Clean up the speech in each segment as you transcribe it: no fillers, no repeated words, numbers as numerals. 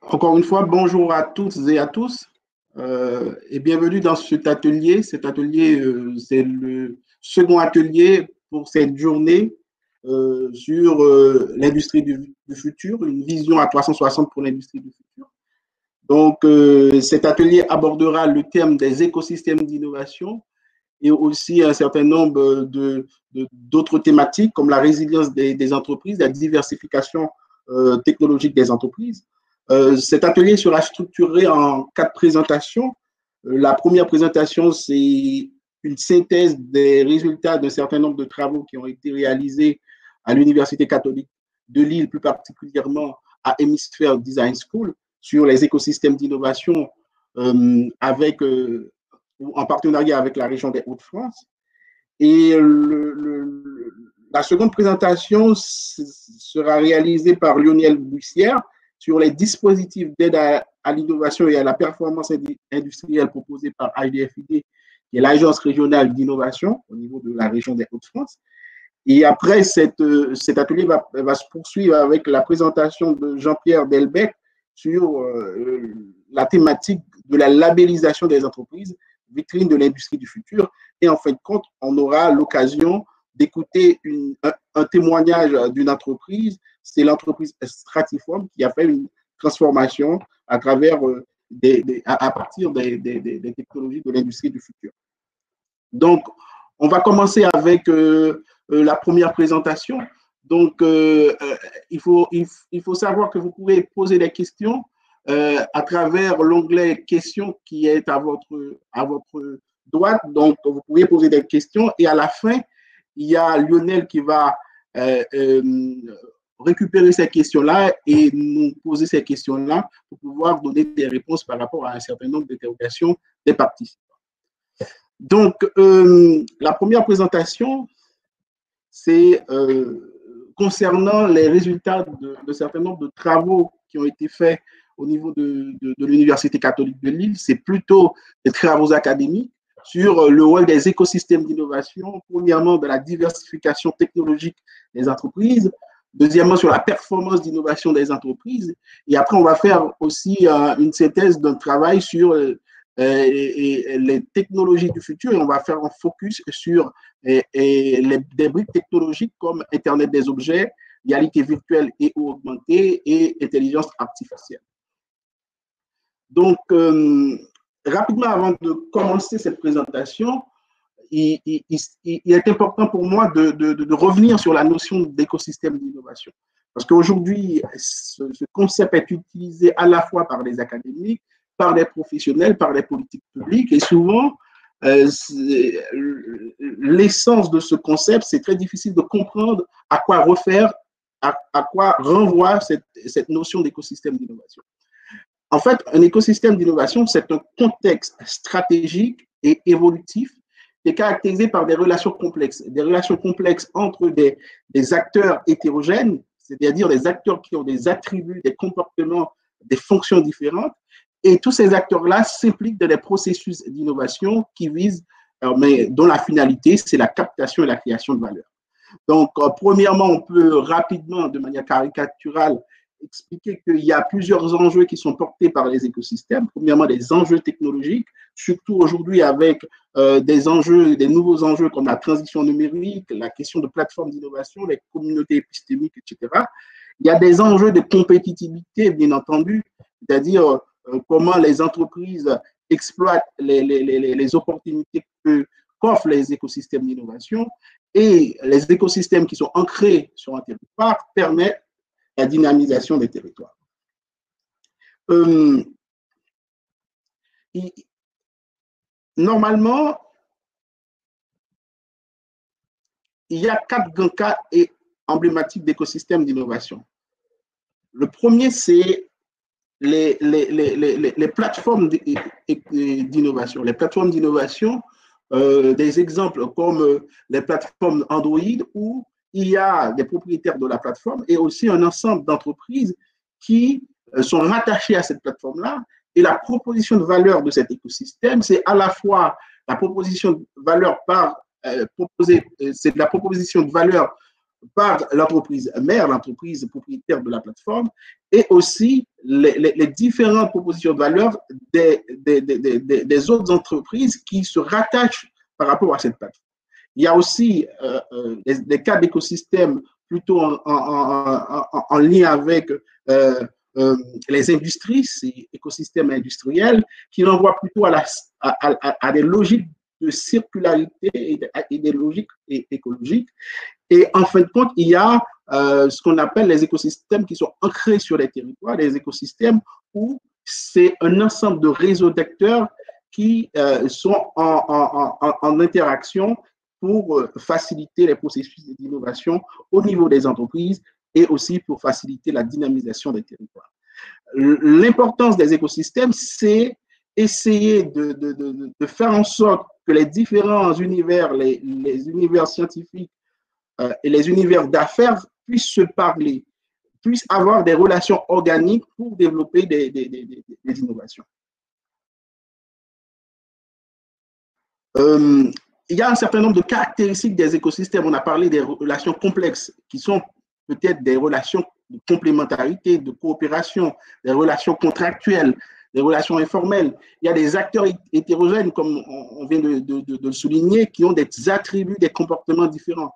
Encore une fois, bonjour à toutes et à tous et bienvenue dans cet atelier. Cet atelier, c'est le second atelier pour cette journée sur l'industrie du futur, une vision à 360 pour l'industrie du futur. Donc, cet atelier abordera le thème des écosystèmes d'innovation et aussi un certain nombre d'autres thématiques comme la résilience des entreprises, la diversification technologique des entreprises. Cet atelier sera structuré en 4 présentations. La première présentation, c'est une synthèse des résultats d'un certain nombre de travaux qui ont été réalisés à l'Université catholique de Lille, plus particulièrement à Hemisphere Design School, sur les écosystèmes d'innovation en partenariat avec la région des Hauts-de-France. Et la seconde présentation sera réalisée par Lionel Bussière sur les dispositifs d'aide à l'innovation et à la performance industrielle proposés par IDFID, qui est l'agence régionale d'innovation au niveau de la région des Hauts-de-France. Et après, cet atelier va se poursuivre avec la présentation de Jean-Pierre Delbecq sur la thématique de la labellisation des entreprises, vitrine de l'industrie du futur. Et en fin de compte, on aura l'occasion d'écouter un témoignage d'une entreprise. C'est l'entreprise Stratiform qui a fait une transformation à travers à partir des technologies de l'industrie du futur. Donc, on va commencer avec la première présentation. Donc, il faut savoir que vous pouvez poser des questions à travers l'onglet questions qui est à votre droite. Donc, vous pouvez poser des questions et à la fin, il y a Lionel qui va récupérer ces questions-là et nous poser ces questions-là pour pouvoir donner des réponses par rapport à un certain nombre d'interrogations des participants. Donc, la première présentation, c'est concernant les résultats de certain nombre de travaux qui ont été faits au niveau de l'Université catholique de Lille. C'est plutôt des travaux académiques sur le rôle des écosystèmes d'innovation, premièrement de la diversification technologique des entreprises, deuxièmement sur la performance d'innovation des entreprises, et après on va faire aussi une synthèse d'un travail sur les technologies du futur et on va faire un focus sur des briques technologiques comme Internet des objets, réalité virtuelle et augmentée et intelligence artificielle. Donc, rapidement, avant de commencer cette présentation, il est important pour moi de revenir sur la notion d'écosystème d'innovation. Parce qu'aujourd'hui, ce concept est utilisé à la fois par les académiques, par les professionnels, par les politiques publiques. Et souvent, l'essence de ce concept, c'est très difficile de comprendre à quoi quoi renvoie cette notion d'écosystème d'innovation. En fait, un écosystème d'innovation, c'est un contexte stratégique et évolutif qui est caractérisé par des relations complexes entre des acteurs hétérogènes, c'est-à-dire des acteurs qui ont des attributs, des comportements, des fonctions différentes. Et tous ces acteurs-là s'impliquent dans des processus d'innovation qui visent, mais dont la finalité, c'est la captation et la création de valeur. Donc, premièrement, on peut rapidement, de manière caricaturale, expliquer qu'il y a plusieurs enjeux qui sont portés par les écosystèmes. Premièrement, des enjeux technologiques, surtout aujourd'hui avec des nouveaux enjeux comme la transition numérique, la question de plateformes d'innovation, les communautés épistémiques, etc. Il y a des enjeux de compétitivité, bien entendu, c'est-à-dire comment les entreprises exploitent les opportunités qu'offrent les écosystèmes d'innovation, et les écosystèmes qui sont ancrés sur un territoire permettent la dynamisation des territoires. Normalement, il y a 4 grands cas emblématiques d'écosystèmes d'innovation. Le premier, c'est les plateformes d'innovation. Les plateformes d'innovation, des exemples comme les plateformes Android où il y a des propriétaires de la plateforme et aussi un ensemble d'entreprises qui sont rattachées à cette plateforme-là. Et la proposition de valeur de cet écosystème, c'est à la fois la proposition de valeur c'est la proposition de valeur par l'entreprise mère, l'entreprise propriétaire de la plateforme, et aussi les différentes propositions de valeur des autres entreprises qui se rattachent par rapport à cette plateforme. Il y a aussi des cas d'écosystèmes plutôt en lien avec les industries, ces écosystèmes industriels, qui renvoient plutôt à des logiques de circularité et des logiques écologiques. Et en fin de compte, il y a ce qu'on appelle les écosystèmes qui sont ancrés sur les territoires, des écosystèmes où c'est un ensemble de réseaux d'acteurs qui sont en interaction pour faciliter les processus d'innovation au niveau des entreprises et aussi pour faciliter la dynamisation des territoires. L'importance des écosystèmes, c'est essayer de faire en sorte que les différents univers, les univers scientifiques et les univers d'affaires puissent se parler, puissent avoir des relations organiques pour développer des innovations. Il y a un certain nombre de caractéristiques des écosystèmes. On a parlé des relations complexes qui sont peut-être des relations de complémentarité, de coopération, des relations contractuelles, des relations informelles. Il y a des acteurs hétérogènes, comme on vient de le souligner, qui ont des attributs, des comportements différents.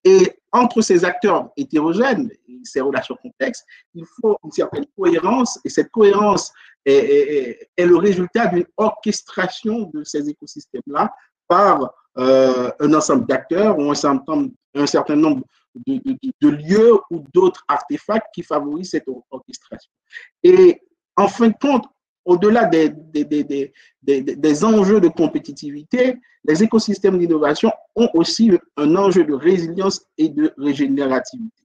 Et entre ces acteurs hétérogènes, ces relations complexes, il faut une certaine cohérence, et cette cohérence est le résultat d'une orchestration de ces écosystèmes-là par un ensemble d'acteurs ou un certain nombre de lieux ou d'autres artefacts qui favorisent cette orchestration. Et en fin de compte, au-delà des enjeux de compétitivité, les écosystèmes d'innovation ont aussi un enjeu de résilience et de régénérativité.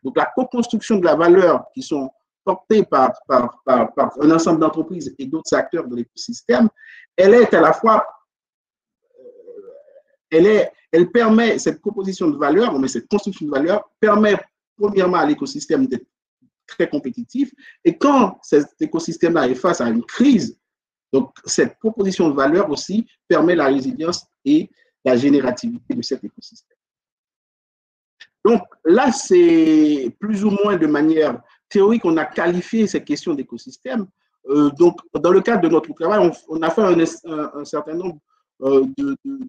Donc, la co-construction de la valeur qui sont portées par un ensemble d'entreprises et d'autres acteurs de l'écosystème, elle est à la fois, elle permet, cette proposition de valeur, mais cette construction de valeur permet premièrement à l'écosystème d'être très compétitif. Et quand cet écosystème-là est face à une crise, donc cette proposition de valeur aussi permet la résilience et la générativité de cet écosystème. Donc là, c'est plus ou moins de manière théorique, on a qualifié ces questions d'écosystème. Donc, dans le cadre de notre travail, on a fait un certain nombre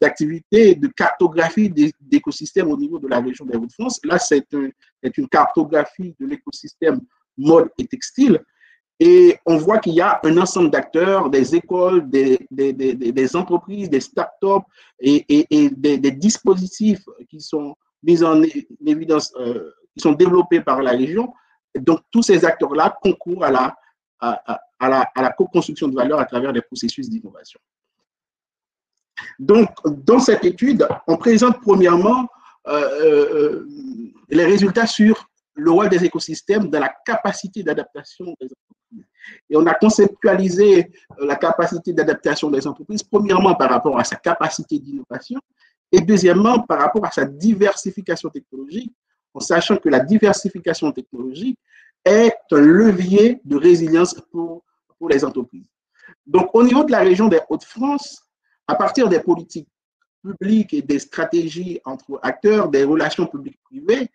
d'activités de cartographie d'écosystèmes au niveau de la région des Hauts-de-France. Là, c'est une cartographie de l'écosystème mode et textile. Et on voit qu'il y a un ensemble d'acteurs, des écoles, des entreprises, des startups et des dispositifs qui sont mis en évidence, qui sont développés par la région. Donc, tous ces acteurs-là concourent à la co-construction de valeur à travers des processus d'innovation. Donc, dans cette étude, on présente premièrement les résultats sur le rôle des écosystèmes dans la capacité d'adaptation des entreprises. Et on a conceptualisé la capacité d'adaptation des entreprises, premièrement par rapport à sa capacité d'innovation et deuxièmement par rapport à sa diversification technologique, en sachant que la diversification technologique est un levier de résilience pour les entreprises. Donc, au niveau de la région des Hauts-de-France, à partir des politiques publiques et des stratégies entre acteurs, des relations publiques-privées,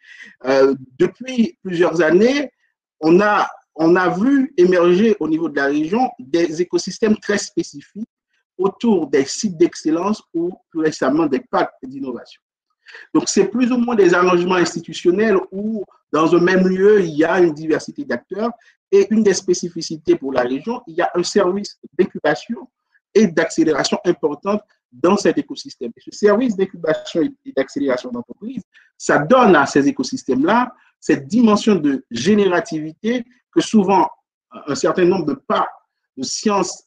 depuis plusieurs années, on a vu émerger au niveau de la région des écosystèmes très spécifiques autour des sites d'excellence ou plus récemment des pactes d'innovation. Donc, c'est plus ou moins des arrangements institutionnels où, dans un même lieu, il y a une diversité d'acteurs et une des spécificités pour la région, il y a un service d'incubation et d'accélération importante dans cet écosystème. Et ce service d'incubation et d'accélération d'entreprise, ça donne à ces écosystèmes-là cette dimension de générativité que souvent un certain nombre de parcs de sciences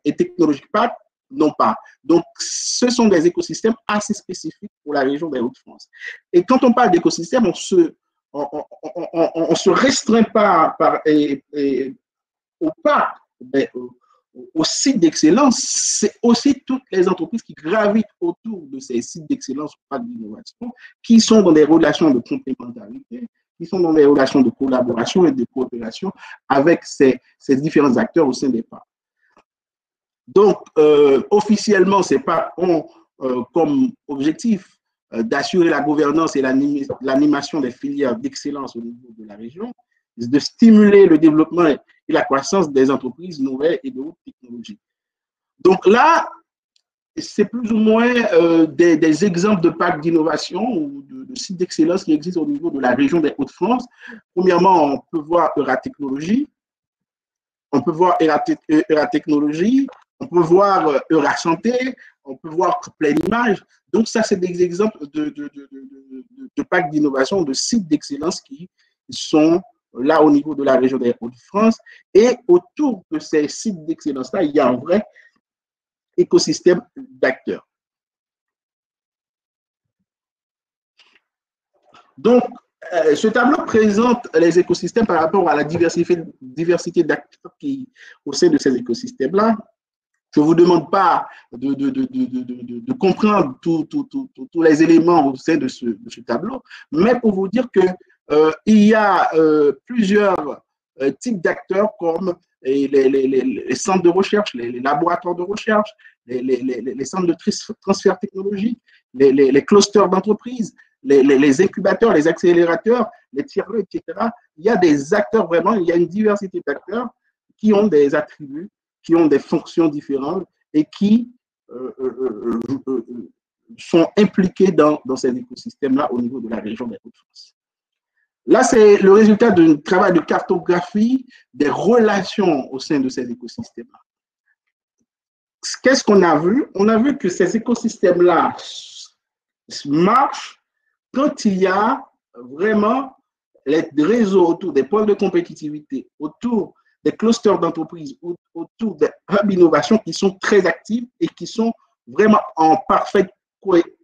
et technologiques parcs n'ont pas. Donc, ce sont des écosystèmes assez spécifiques pour la région des Hauts-de-France. Et quand on parle d'écosystème, on se restreint pas au parc, mais au site d'excellence, c'est aussi toutes les entreprises qui gravitent autour de ces sites d'excellence ou parcs d'innovation, qui sont dans des relations de complémentarité, qui sont dans des relations de collaboration et de coopération avec ces différents acteurs au sein des parcs. Donc, officiellement, ces parcs ont comme objectif d'assurer la gouvernance et l'animation des filières d'excellence au niveau de la région, de stimuler le développement et la croissance des entreprises nouvelles et de haute technologie. Donc là, c'est plus ou moins des exemples de packs d'innovation ou de sites d'excellence qui existent au niveau de la région des Hauts-de-France. Premièrement, on peut voir Euratechnologie, on peut voir Euratechnologie, on peut voir Eurasanté, on peut voir Pleine Image. Donc ça, c'est des exemples de packs d'innovation, de sites d'excellence qui sont là au niveau de la région des Hauts-de-France. Et autour de ces sites d'excellence-là, il y a un vrai écosystème d'acteurs. Donc, ce tableau présente les écosystèmes par rapport à la diversité d'acteurs qui au sein de ces écosystèmes-là. Je ne vous demande pas de comprendre tous les éléments au sein de ce tableau, mais pour vous dire qu'il y a plusieurs types d'acteurs comme les centres de recherche, les laboratoires de recherche, les centres de transfert technologique, les clusters d'entreprises, les incubateurs, les accélérateurs, les tiers-lieux, etc. Il y a des acteurs vraiment, il y a une diversité d'acteurs qui ont des attributs, qui ont des fonctions différentes et qui sont impliqués dans ces écosystèmes-là au niveau de la région des Hauts-de-France. Là, c'est le résultat d'un travail de cartographie des relations au sein de ces écosystèmes-là. Qu'est-ce qu'on a vu? On a vu que ces écosystèmes-là marchent quand il y a vraiment les réseaux autour des pôles de compétitivité, autour des clusters d'entreprises, autour des hubs d'innovation qui sont très actifs et qui sont vraiment en parfaite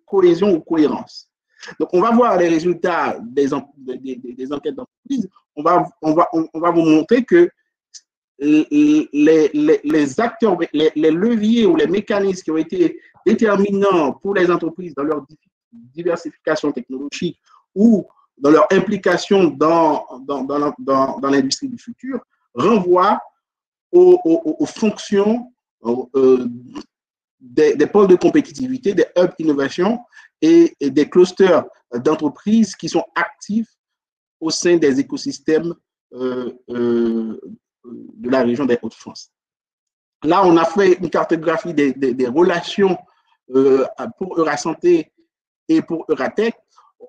cohésion ou cohérence. Donc, on va voir les résultats des enquêtes d'entreprise. On va vous montrer que les acteurs, les leviers ou les mécanismes qui ont été déterminants pour les entreprises dans leur diversification technologique ou dans leur implication dans l'industrie du futur renvoient aux fonctions des pôles de compétitivité, des hubs d'innovation et des clusters d'entreprises qui sont actifs au sein des écosystèmes de la région des Hauts-de-France. Là, on a fait une cartographie des relations pour Eurasanté et pour Euratech.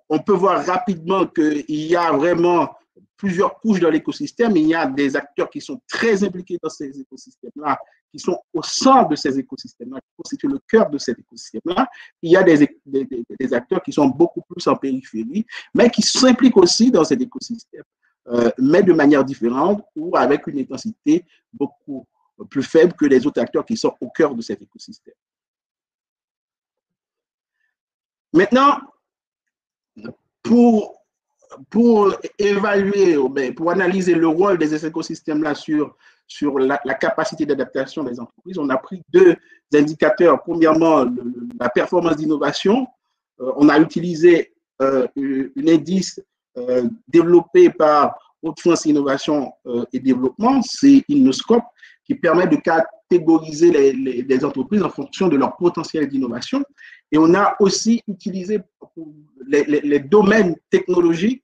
On peut voir rapidement qu'il y a vraiment plusieurs couches dans l'écosystème. Il y a des acteurs qui sont très impliqués dans ces écosystèmes-là, qui sont au centre de ces écosystèmes-là, qui constituent le cœur de ces écosystèmes-là. Il y a des acteurs qui sont beaucoup plus en périphérie, mais qui s'impliquent aussi dans cet écosystème, mais de manière différente ou avec une intensité beaucoup plus faible que les autres acteurs qui sont au cœur de cet écosystème. Maintenant, pour évaluer, pour analyser le rôle des écosystèmes-là sur la capacité d'adaptation des entreprises, on a pris deux indicateurs. Premièrement, la performance d'innovation. On a utilisé un indice développé par Hauts-de-France Innovation et Développement, c'est Innoscope, qui permet de catégoriser les entreprises en fonction de leur potentiel d'innovation. Et on a aussi utilisé les domaines technologiques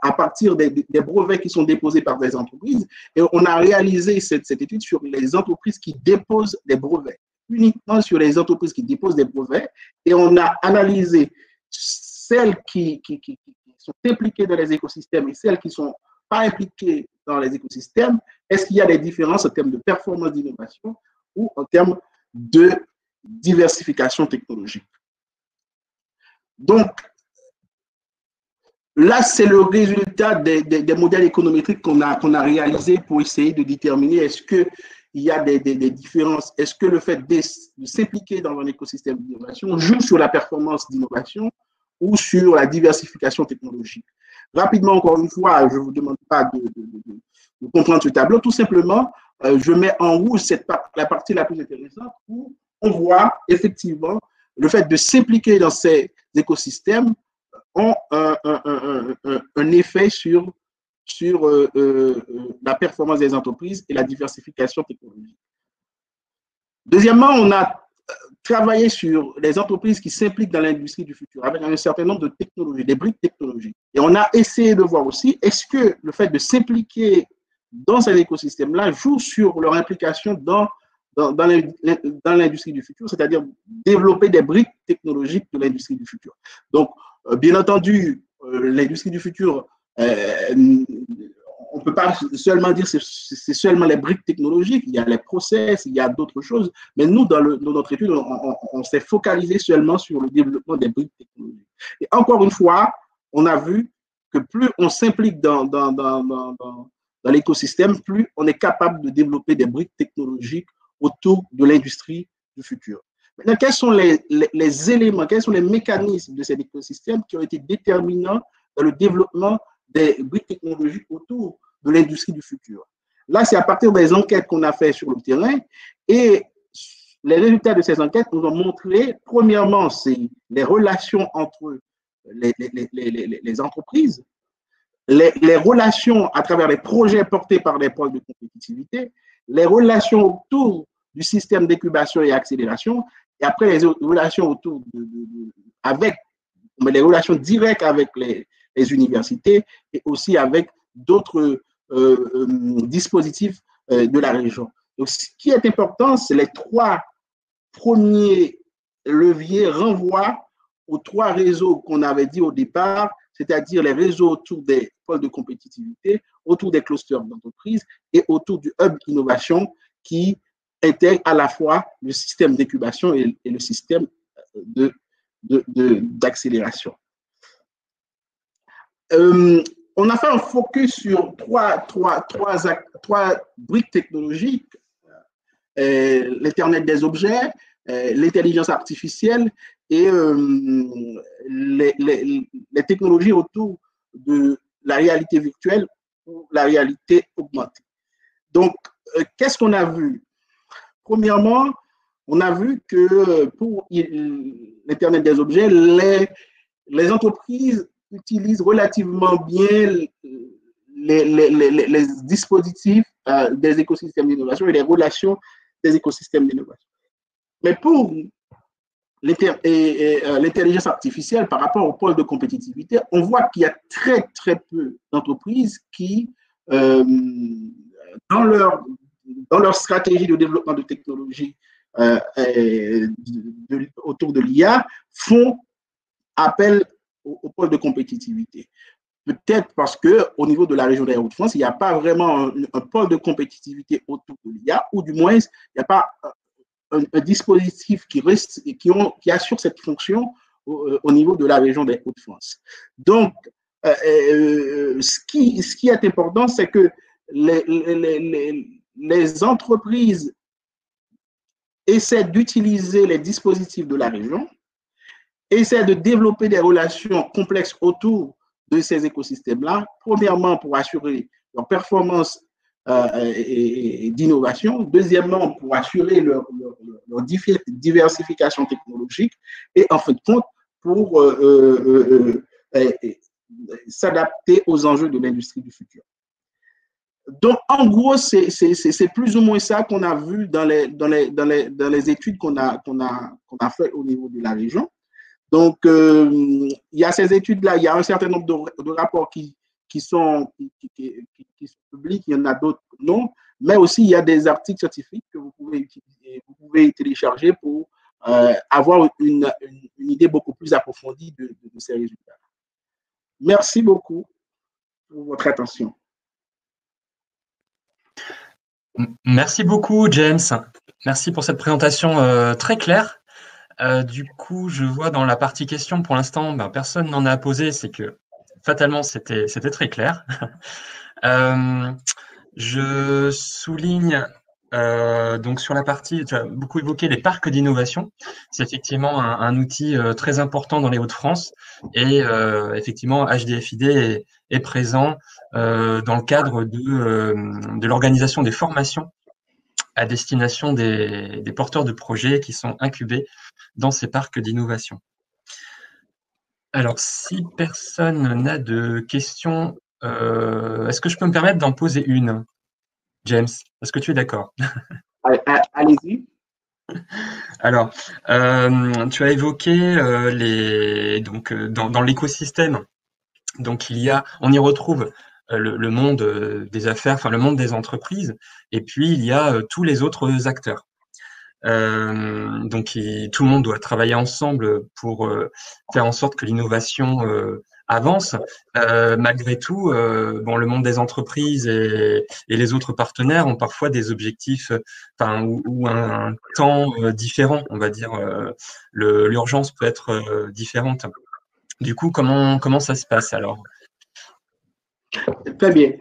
à partir des brevets qui sont déposés par des entreprises. Et on a réalisé cette étude sur les entreprises qui déposent des brevets, uniquement sur les entreprises qui déposent des brevets. Et on a analysé celles qui sont impliquées dans les écosystèmes et celles qui ne sont pas impliquées dans les écosystèmes. Est-ce qu'il y a des différences en termes de performance d'innovation ou en termes de diversification technologique? Donc, là, c'est le résultat des modèles économétriques qu'on a réalisés pour essayer de déterminer est-ce qu'il y a des différences, est-ce que le fait de s'impliquer dans un écosystème d'innovation joue sur la performance d'innovation ou sur la diversification technologique. Rapidement, encore une fois, je ne vous demande pas de comprendre ce tableau, tout simplement, je mets en rouge la partie la plus intéressante où on voit effectivement le fait de s'impliquer dans ces écosystèmes ont un effet sur la performance des entreprises et la diversification technologique. Deuxièmement, on a travailler sur les entreprises qui s'impliquent dans l'industrie du futur avec un certain nombre de technologies, des briques technologiques. Et on a essayé de voir aussi, est-ce que le fait de s'impliquer dans cet écosystème-là joue sur leur implication dans l'industrie du futur, c'est-à-dire développer des briques technologiques de l'industrie du futur. Donc, bien entendu, l'industrie du futur, on ne peut pas seulement dire que c'est seulement les briques technologiques, il y a les process, il y a d'autres choses, mais nous, dans notre étude, on s'est focalisé seulement sur le développement des briques technologiques. Et encore une fois, on a vu que plus on s'implique dans l'écosystème, plus on est capable de développer des briques technologiques autour de l'industrie du futur. Maintenant, quels sont les éléments, quels sont les mécanismes de cet écosystème qui ont été déterminants dans le développement des briques technologiques autour de l'industrie du futur? Là, c'est à partir des enquêtes qu'on a faites sur le terrain et les résultats de ces enquêtes nous ont montré, premièrement, c'est les relations entre les entreprises, les relations à travers les projets portés par les pôles de compétitivité, les relations autour du système d'incubation et accélération, et après les relations autour avec les relations directes avec les universités et aussi avec d'autres dispositifs de la région. Donc, ce qui est important, c'est les trois premiers leviers renvoient aux trois réseaux qu'on avait dit au départ, c'est-à-dire les réseaux autour des pôles de compétitivité, autour des clusters d'entreprise et autour du hub innovation qui intègre à la fois le système d'incubation et le système d'accélération. On a fait un focus sur trois briques technologiques, l'Internet des objets, l'intelligence artificielle et les technologies autour de la réalité virtuelle ou la réalité augmentée. Donc, qu'est-ce qu'on a vu? Premièrement, on a vu que pour l'Internet des objets, les entreprises utilisent relativement bien les dispositifs des écosystèmes d'innovation et les relations des écosystèmes d'innovation. Mais pour l'intelligence artificielle par rapport au pôle de compétitivité, on voit qu'il y a très peu d'entreprises qui, dans leur stratégie de développement de technologies autour de l'IA, font appel au pôle de compétitivité. Peut-être parce qu'au niveau de la région des Hauts-de-France, il n'y a pas vraiment un pôle de compétitivité autour de l'IA, ou du moins, il n'y a pas un dispositif qui assure cette fonction au niveau de la région des Hauts-de-France. Donc, ce qui est important, c'est que les entreprises essaient d'utiliser les dispositifs de la région, essaient de développer des relations complexes autour de ces écosystèmes-là, premièrement pour assurer leur performance d'innovation, deuxièmement pour assurer leur diversification technologique et en fin de compte pour s'adapter aux enjeux de l'industrie du futur. Donc, en gros, c'est plus ou moins ça qu'on a vu dans les études qu'on a fait au niveau de la région. Donc, il y a ces études-là, il y a un certain nombre de rapports qui sont publics, il y en a d'autres non, mais aussi il y a des articles scientifiques que vous pouvez utiliser, vous pouvez télécharger pour avoir une idée beaucoup plus approfondie de ces résultats. Merci beaucoup pour votre attention. Merci beaucoup, James. Merci pour cette présentation très claire. Du coup, je vois dans la partie questions, pour l'instant, personne n'en a posé, c'est que fatalement, c'était très clair. Je souligne donc sur la partie, tu as beaucoup évoqué les parcs d'innovation. C'est effectivement un outil très important dans les Hauts-de-France et effectivement, HDFiD est présent dans le cadre de l'organisation des formations à destination des porteurs de projets qui sont incubés dans ces parcs d'innovation. Alors, si personne n'a de questions, est-ce que je peux me permettre d'en poser une, James? Est-ce que tu es d'accord? Allez-y. Alors, tu as évoqué dans l'écosystème. Donc on y retrouve le monde des affaires, enfin le monde des entreprises, et puis il y a tous les autres acteurs. Tout le monde doit travailler ensemble pour faire en sorte que l'innovation avance. Malgré tout, le monde des entreprises et les autres partenaires ont parfois des objectifs, ou un temps différent, on va dire. L'urgence peut être différente. Du coup, comment ça se passe alors? Très bien.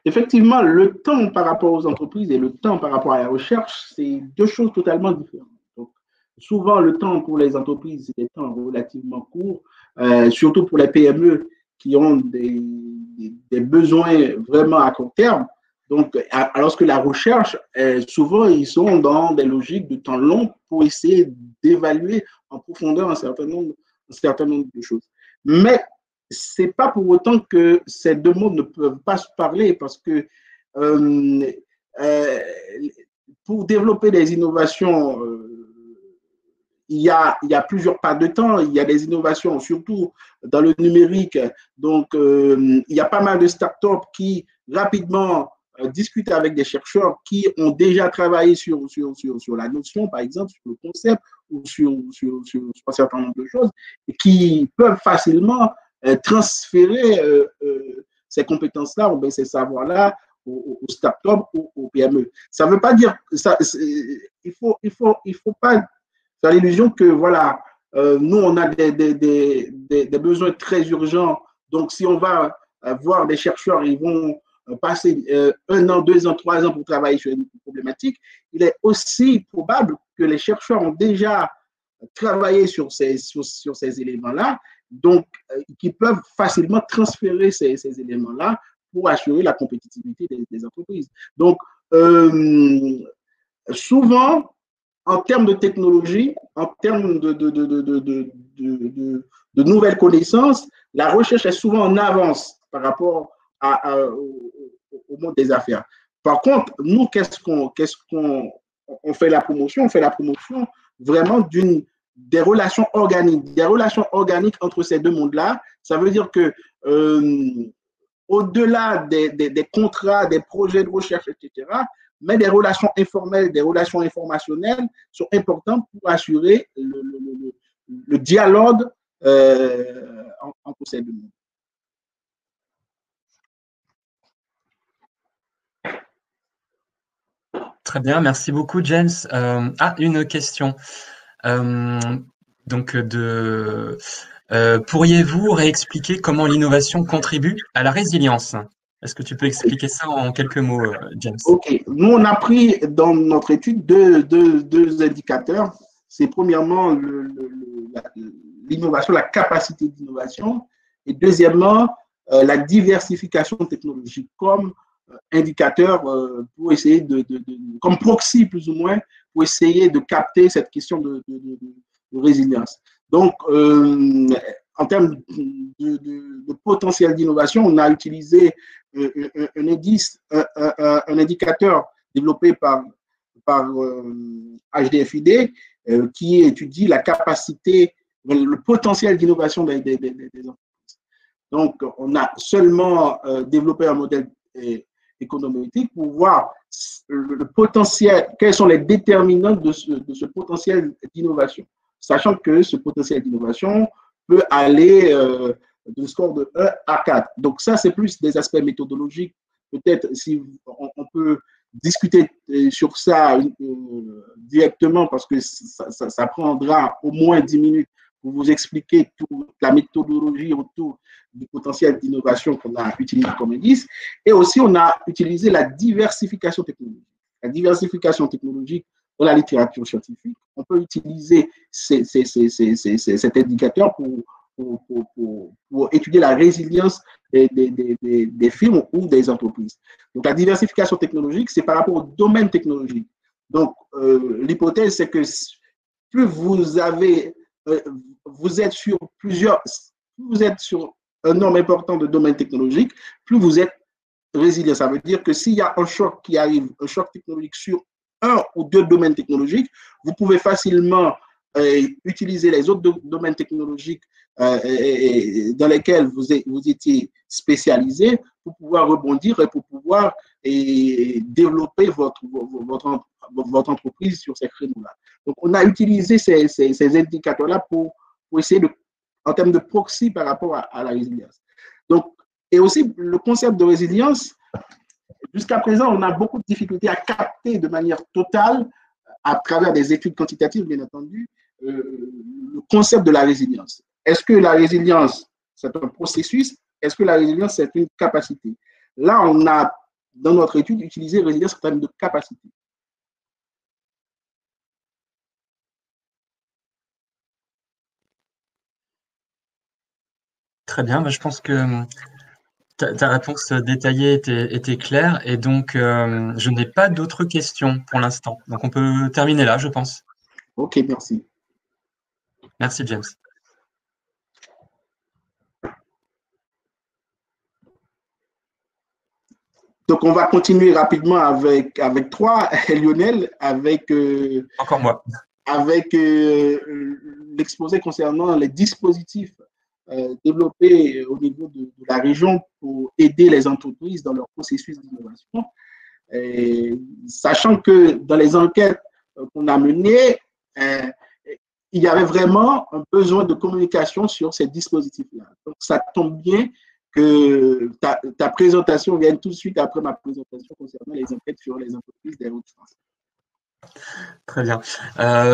Effectivement, le temps par rapport aux entreprises et le temps par rapport à la recherche, c'est deux choses totalement différentes. Donc, souvent, le temps pour les entreprises, c'est des temps relativement courts, surtout pour les PME qui ont des besoins vraiment à court terme. Donc, alors que la recherche, souvent, ils sont dans des logiques de temps long pour essayer d'évaluer en profondeur un certain nombre de choses. Mais c'est pas pour autant que ces deux mondes ne peuvent pas se parler parce que euh, euh, pour développer des innovations, il y a plusieurs pas de temps. Il y a des innovations, surtout dans le numérique. Donc, il y a pas mal de startups qui rapidement discutent avec des chercheurs qui ont déjà travaillé sur la notion, par exemple, sur le concept ou sur un certain nombre de choses, et qui peuvent facilement transférer ces compétences-là ou bien ces savoirs-là aux startups ou aux PME. Ça ne veut pas dire ça. Il faut pas faire l'illusion que voilà, nous on a des besoins très urgents. Donc si on va voir des chercheurs, ils vont passer 1 an, 2 ans, 3 ans pour travailler sur une problématique. Il est aussi probable que les chercheurs ont déjà travaillé sur ces éléments-là, donc qui peuvent facilement transférer ces éléments-là pour assurer la compétitivité des entreprises. Donc, souvent, en termes de technologie, en termes de nouvelles connaissances, la recherche est souvent en avance par rapport au monde des affaires. Par contre, nous, on fait la promotion? On fait la promotion vraiment des relations organiques entre ces deux mondes-là. Ça veut dire que au-delà des contrats, des projets de recherche, etc., mais des relations informelles, des relations informationnelles sont importantes pour assurer le dialogue entre ces deux mondes. Très bien, merci beaucoup, James. Une question. Pourriez-vous réexpliquer comment l'innovation contribue à la résilience? Est-ce que tu peux expliquer ça en quelques mots, James? Ok, nous on a pris dans notre étude deux indicateurs. C'est premièrement l'innovation, la capacité d'innovation, et deuxièmement la diversification technologique comme indicateur pour essayer comme proxy plus ou moins, pour essayer de capter cette question de résilience. Donc, en termes de potentiel d'innovation, on a utilisé un indicateur développé par HDFID qui étudie la capacité, le potentiel d'innovation des entreprises. Donc, on a seulement développé un modèle économétrique pour voir le potentiel, quels sont les déterminants de ce potentiel d'innovation, sachant que ce potentiel d'innovation peut aller de score de 1 à 4. Donc ça, c'est plus des aspects méthodologiques. Peut-être si on peut discuter sur ça directement parce que ça prendra au moins 10 minutes pour vous expliquer toute la méthodologie autour du potentiel d'innovation qu'on a utilisé comme indice. Et aussi, on a utilisé la diversification technologique. La diversification technologique dans la littérature scientifique, on peut utiliser cet indicateur pour étudier la résilience des firmes ou des entreprises. Donc, la diversification technologique, c'est par rapport au domaine technologique. Donc, l'hypothèse, c'est que plus vous êtes sur un nombre important de domaines technologiques, plus vous êtes résilient. Ça veut dire que s'il y a un choc qui arrive, un choc technologique sur un ou deux domaines technologiques, vous pouvez facilement utiliser les autres domaines technologiques dans lesquels vous étiez spécialisé pour pouvoir rebondir et pour pouvoir développer votre entreprise sur ces créneaux-là. Donc, on a utilisé ces indicateurs-là pour essayer en termes de proxy par rapport à la résilience. Donc, et aussi, le concept de résilience, jusqu'à présent, on a beaucoup de difficultés à capter de manière totale, à travers des études quantitatives, bien entendu, le concept de la résilience. Est-ce que la résilience, c'est un processus? Est-ce que la résilience, c'est une capacité? Là, on a, dans notre étude, utilisé résilience en termes de capacité. Très bien, je pense que ta réponse détaillée était claire et donc je n'ai pas d'autres questions pour l'instant. Donc on peut terminer là, je pense. Ok, merci. Merci, James. Donc, on va continuer rapidement avec toi, Lionel, avec, encore moi. Avec l'exposé concernant les dispositifs développés au niveau de la région pour aider les entreprises dans leur processus d'innovation. Sachant que dans les enquêtes qu'on a menées, il y avait vraiment un besoin de communication sur ces dispositifs-là. Donc, ça tombe bien que ta présentation vienne tout de suite après ma présentation concernant les enquêtes sur les entreprises des Hauts-de-France. Très bien.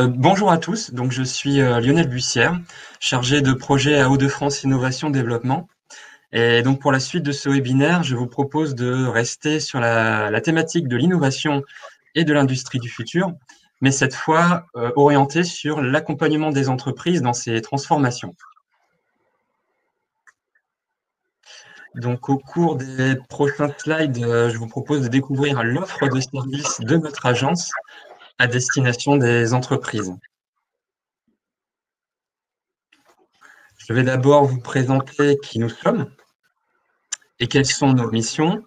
Bonjour à tous. Donc, je suis Lionel Bussière, chargé de projet à Hauts-de-France Innovation Développement. Et donc, pour la suite de ce webinaire, je vous propose de rester sur la thématique de l'innovation et de l'industrie du futur, mais cette fois orientée sur l'accompagnement des entreprises dans ces transformations. Donc, au cours des prochains slides, je vous propose de découvrir l'offre de services de notre agence à destination des entreprises. Je vais d'abord vous présenter qui nous sommes et quelles sont nos missions,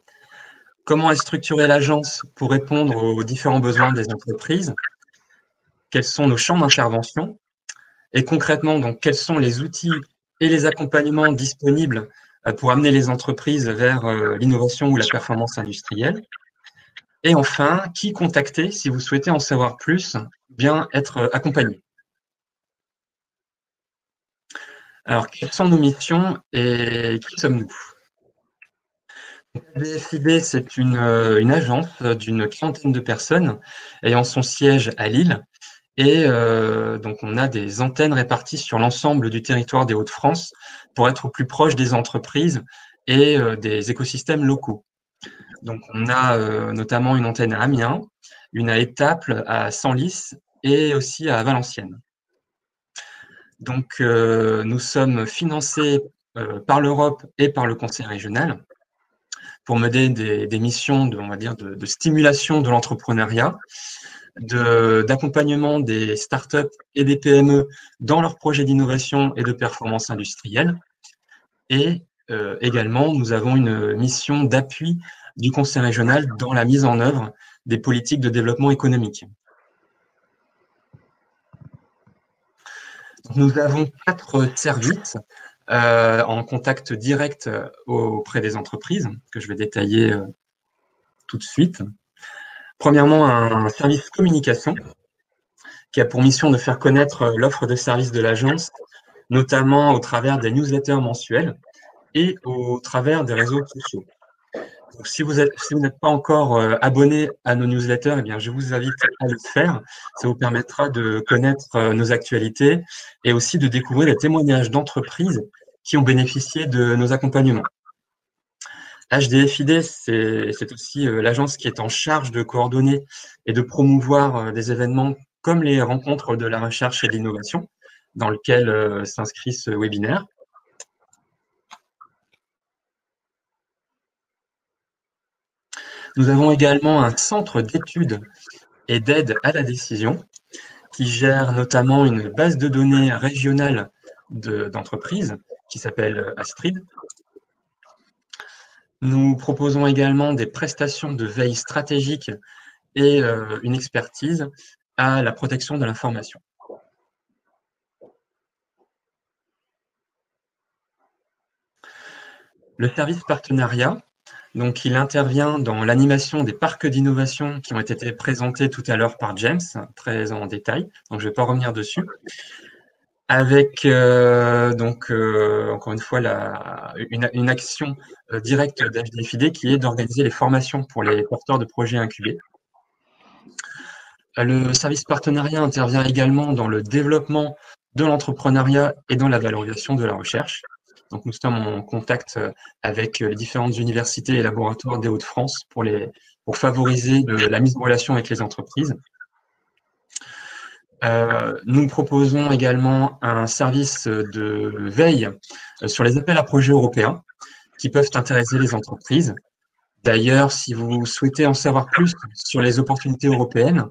comment est structurée l'agence pour répondre aux différents besoins des entreprises, quels sont nos champs d'intervention et concrètement, donc, quels sont les outils et les accompagnements disponibles pour amener les entreprises vers l'innovation ou la performance industrielle. Et enfin, qui contacter si vous souhaitez en savoir plus, bien être accompagné. Alors, quelles sont nos missions et qui sommes-nous? DFID, c'est une agence d'une quarantaine de personnes ayant son siège à Lille. Et donc, on a des antennes réparties sur l'ensemble du territoire des Hauts-de-France pour être au plus proche des entreprises et des écosystèmes locaux. Donc, on a notamment une antenne à Amiens, une à Étaples, à Senlis et aussi à Valenciennes. Donc, nous sommes financés par l'Europe et par le Conseil régional pour mener des missions on va dire, de stimulation de l'entrepreneuriat, d'accompagnement des startups et des PME dans leurs projets d'innovation et de performance industrielle. Et également, nous avons une mission d'appui du Conseil régional dans la mise en œuvre des politiques de développement économique. Nous avons 4 services en contact direct auprès des entreprises, que je vais détailler tout de suite. Premièrement, un service communication qui a pour mission de faire connaître l'offre de services de l'agence, notamment au travers des newsletters mensuels et au travers des réseaux sociaux. Donc, si vous n'êtes pas encore abonné à nos newsletters, eh bien, je vous invite à le faire. Ça vous permettra de connaître nos actualités et aussi de découvrir les témoignages d'entreprises qui ont bénéficié de nos accompagnements. HDFID, c'est aussi l'agence qui est en charge de coordonner et de promouvoir des événements comme les rencontres de la recherche et de l'innovation, dans lequel s'inscrit ce webinaire. Nous avons également un centre d'études et d'aide à la décision qui gère notamment une base de données régionale d'entreprises qui s'appelle Astrid. Nous proposons également des prestations de veille stratégique et une expertise à la protection de l'information. Le service partenariat, donc il intervient dans l'animation des parcs d'innovation qui ont été présentés tout à l'heure par James, très en détail, donc je ne vais pas revenir dessus. Avec encore une fois une action directe d'HDFiD qui est d'organiser les formations pour les porteurs de projets incubés. Le service partenariat intervient également dans le développement de l'entrepreneuriat et dans la valorisation de la recherche. Donc nous sommes en contact avec les différentes universités et laboratoires des Hauts-de-France pour favoriser la mise en relation avec les entreprises. Nous proposons également un service de veille sur les appels à projets européens qui peuvent intéresser les entreprises. D'ailleurs, si vous souhaitez en savoir plus sur les opportunités européennes,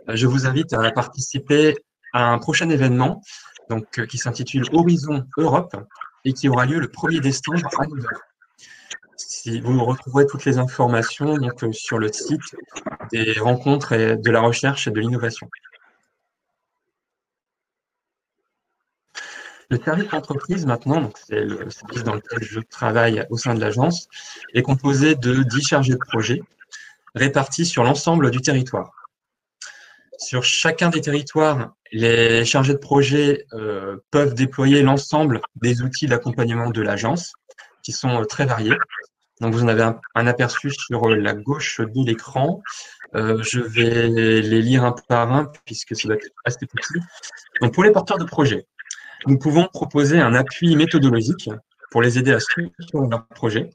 je vous invite à participer à un prochain événement donc, qui s'intitule Horizon Europe et qui aura lieu le 1er décembre à 9h. Si vous retrouverez toutes les informations donc, sur le site des rencontres et de la recherche et de l'innovation. Le service entreprise, maintenant, c'est le service dans lequel je travaille au sein de l'agence, est composé de 10 chargés de projet répartis sur l'ensemble du territoire. Sur chacun des territoires, les chargés de projet peuvent déployer l'ensemble des outils d'accompagnement de l'agence, qui sont très variés. Donc, vous en avez un aperçu sur la gauche de l'écran. Je vais les lire un par un, puisque ça doit être assez petit. Donc, pour les porteurs de projet, nous pouvons proposer un appui méthodologique pour les aider à structurer leur projet.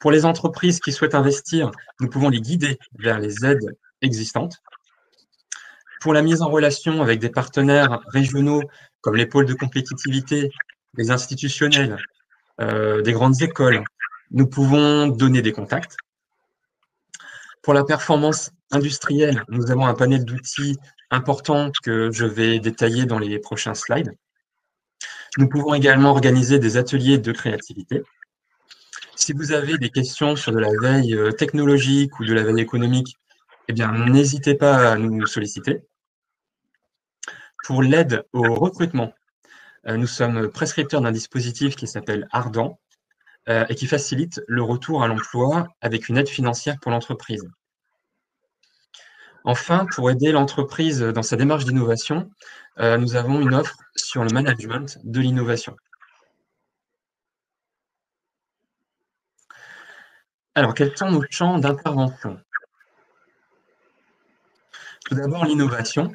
Pour les entreprises qui souhaitent investir, nous pouvons les guider vers les aides existantes. Pour la mise en relation avec des partenaires régionaux comme les pôles de compétitivité, les institutionnels, des grandes écoles, nous pouvons donner des contacts. Pour la performance industrielle, nous avons un panel d'outils important que je vais détailler dans les prochains slides. Nous pouvons également organiser des ateliers de créativité. Si vous avez des questions sur de la veille technologique ou de la veille économique, eh bien, n'hésitez pas à nous solliciter. Pour l'aide au recrutement, nous sommes prescripteurs d'un dispositif qui s'appelle Ardent et qui facilite le retour à l'emploi avec une aide financière pour l'entreprise. Enfin, pour aider l'entreprise dans sa démarche d'innovation, nous avons une offre sur le management de l'innovation. Alors, quels sont nos champs d'intervention? Tout d'abord, l'innovation,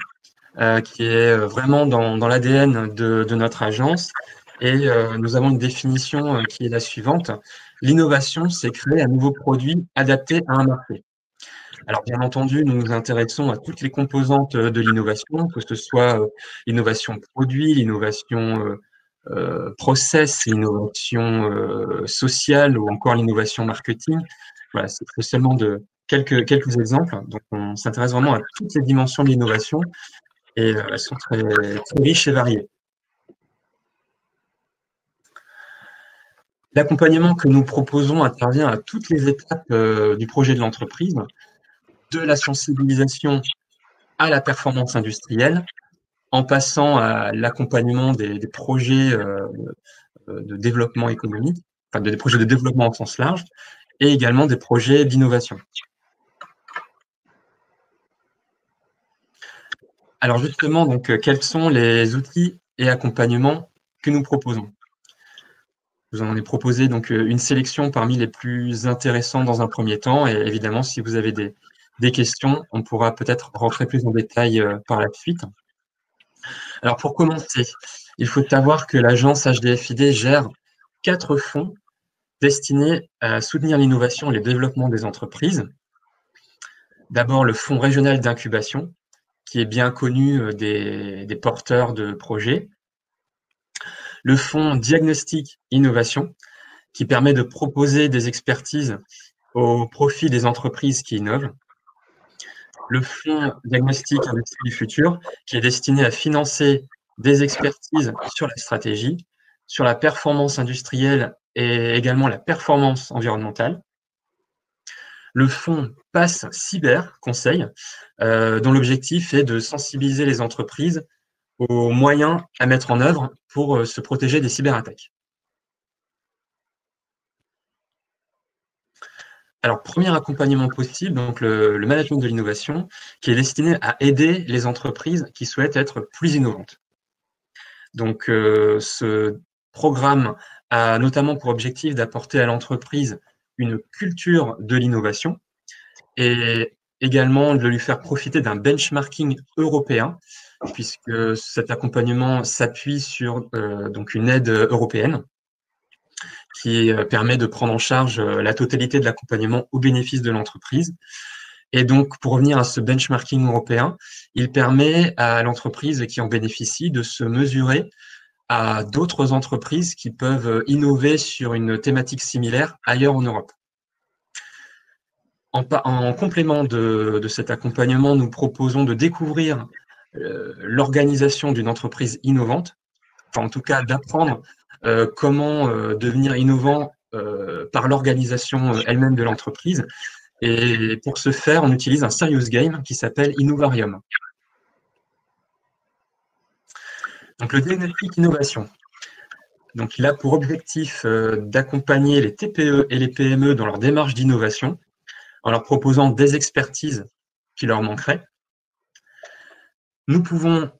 qui est vraiment dans l'ADN de notre agence. Et nous avons une définition qui est la suivante. L'innovation, c'est créer un nouveau produit adapté à un marché. Alors, bien entendu, nous nous intéressons à toutes les composantes de l'innovation, que ce soit l'innovation produit, l'innovation process, l'innovation sociale ou encore l'innovation marketing. Voilà, c'est seulement de quelques exemples. Donc, on s'intéresse vraiment à toutes les dimensions de l'innovation et elles sont très riches et variées. L'accompagnement que nous proposons intervient à toutes les étapes du projet de l'entreprise, de la sensibilisation à la performance industrielle, en passant à l'accompagnement des projets de développement économique, enfin des projets de développement au sens large, et également des projets d'innovation. Alors justement, donc, quels sont les outils et accompagnements que nous proposons? Je vous en ai proposé donc une sélection parmi les plus intéressants dans un premier temps, et évidemment, si vous avez des questions, on pourra peut-être rentrer plus en détail par la suite. Alors pour commencer, il faut savoir que l'agence HDFiD gère 4 fonds destinés à soutenir l'innovation et le développement des entreprises. D'abord, le fonds régional d'incubation, qui est bien connu des porteurs de projets. Le fonds diagnostic innovation, qui permet de proposer des expertises au profit des entreprises qui innovent. Le fonds diagnostic industrie du futur, qui est destiné à financer des expertises sur la stratégie, sur la performance industrielle et également la performance environnementale. le fonds Pass Cyber Conseil, dont l'objectif est de sensibiliser les entreprises aux moyens à mettre en œuvre pour se protéger des cyberattaques. Alors, premier accompagnement possible, donc le management de l'innovation, qui est destiné à aider les entreprises qui souhaitent être plus innovantes. Donc, ce programme a notamment pour objectif d'apporter à l'entreprise une culture de l'innovation et également de lui faire profiter d'un benchmarking européen, puisque cet accompagnement s'appuie sur donc une aide européenne qui permet de prendre en charge la totalité de l'accompagnement au bénéfice de l'entreprise. Et donc, pour revenir à ce benchmarking européen, il permet à l'entreprise qui en bénéficie de se mesurer à d'autres entreprises qui peuvent innover sur une thématique similaire ailleurs en Europe. En complément de cet accompagnement, nous proposons de découvrir l'organisation d'une entreprise innovante, enfin en tout cas d'apprendre comment devenir innovant par l'organisation elle-même de l'entreprise. Et pour ce faire, on utilise un serious game qui s'appelle Innovarium. Donc le diagnostic innovation. Donc il a pour objectif d'accompagner les TPE et les PME dans leur démarche d'innovation en leur proposant des expertises qui leur manqueraient. Nous pouvons,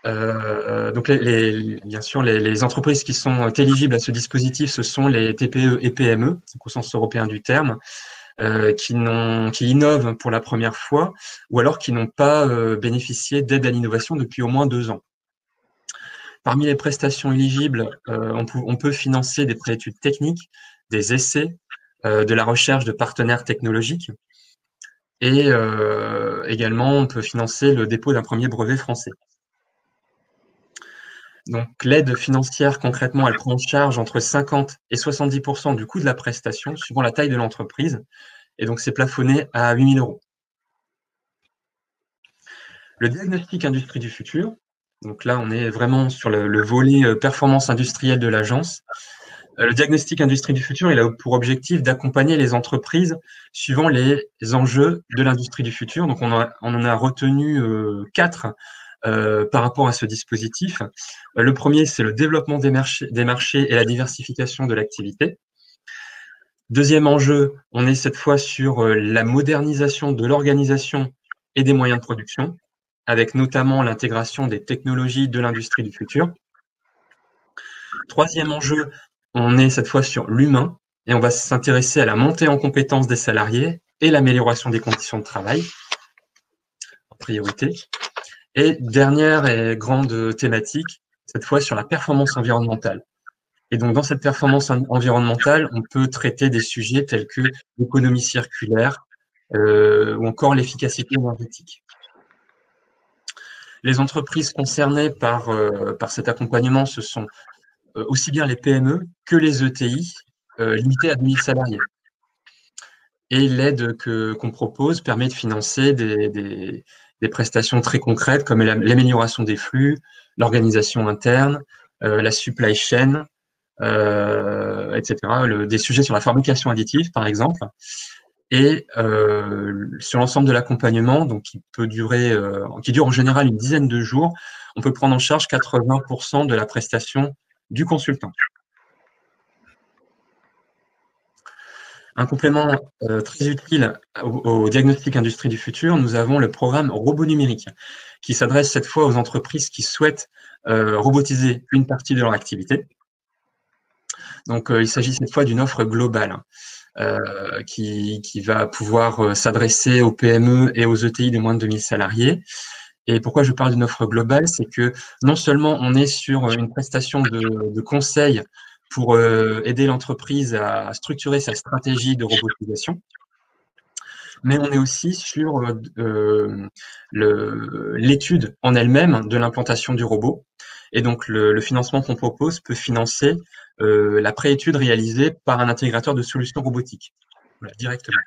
donc bien sûr, les entreprises qui sont éligibles à ce dispositif, ce sont les TPE et PME, au sens européen du terme, qui innovent pour la première fois ou alors qui n'ont pas bénéficié d'aide à l'innovation depuis au moins 2 ans. Parmi les prestations éligibles, on peut financer des préétudes techniques, des essais, de la recherche de partenaires technologiques et également on peut financer le dépôt d'un premier brevet français. Donc l'aide financière, concrètement, elle prend en charge entre 50 et 70% du coût de la prestation suivant la taille de l'entreprise et donc c'est plafonné à 8 000 €. Le diagnostic industrie du futur, donc là on est vraiment sur le volet performance industrielle de l'agence. Le diagnostic industrie du futur, il a pour objectif d'accompagner les entreprises suivant les enjeux de l'industrie du futur. Donc, on en a retenu 4 par rapport à ce dispositif. Le premier, c'est le développement des marchés et la diversification de l'activité. Deuxième enjeu, on est cette fois sur la modernisation de l'organisation et des moyens de production, avec notamment l'intégration des technologies de l'industrie du futur. Troisième enjeu, on est cette fois sur l'humain et on va s'intéresser à la montée en compétences des salariés et l'amélioration des conditions de travail en priorité. Et dernière et grande thématique, cette fois sur la performance environnementale. Et donc, dans cette performance environnementale, on peut traiter des sujets tels que l'économie circulaire ou encore l'efficacité énergétique. Les entreprises concernées par cet accompagnement, ce sont aussi bien les PME que les ETI, limités à 2000 salariés. Et l'aide qu'on propose permet de financer des prestations très concrètes comme l'amélioration des flux, l'organisation interne, la supply chain, etc. Des sujets sur la fabrication additive, par exemple. Et sur l'ensemble de l'accompagnement, donc qui dure en général une dizaine de jours, on peut prendre en charge 80% de la prestation du consultant. Un complément très utile au diagnostic industrie du futur, nous avons le programme Robot numérique, qui s'adresse cette fois aux entreprises qui souhaitent robotiser une partie de leur activité. Donc, il s'agit cette fois d'une offre globale qui va pouvoir s'adresser aux PME et aux ETI de moins de 2000 salariés. Et pourquoi je parle d'une offre globale, c'est que non seulement on est sur une prestation de conseil pour aider l'entreprise à structurer sa stratégie de robotisation, mais on est aussi sur l'étude en elle-même de l'implantation du robot. Et donc, le financement qu'on propose peut financer la préétude réalisée par un intégrateur de solutions robotiques, voilà, directement.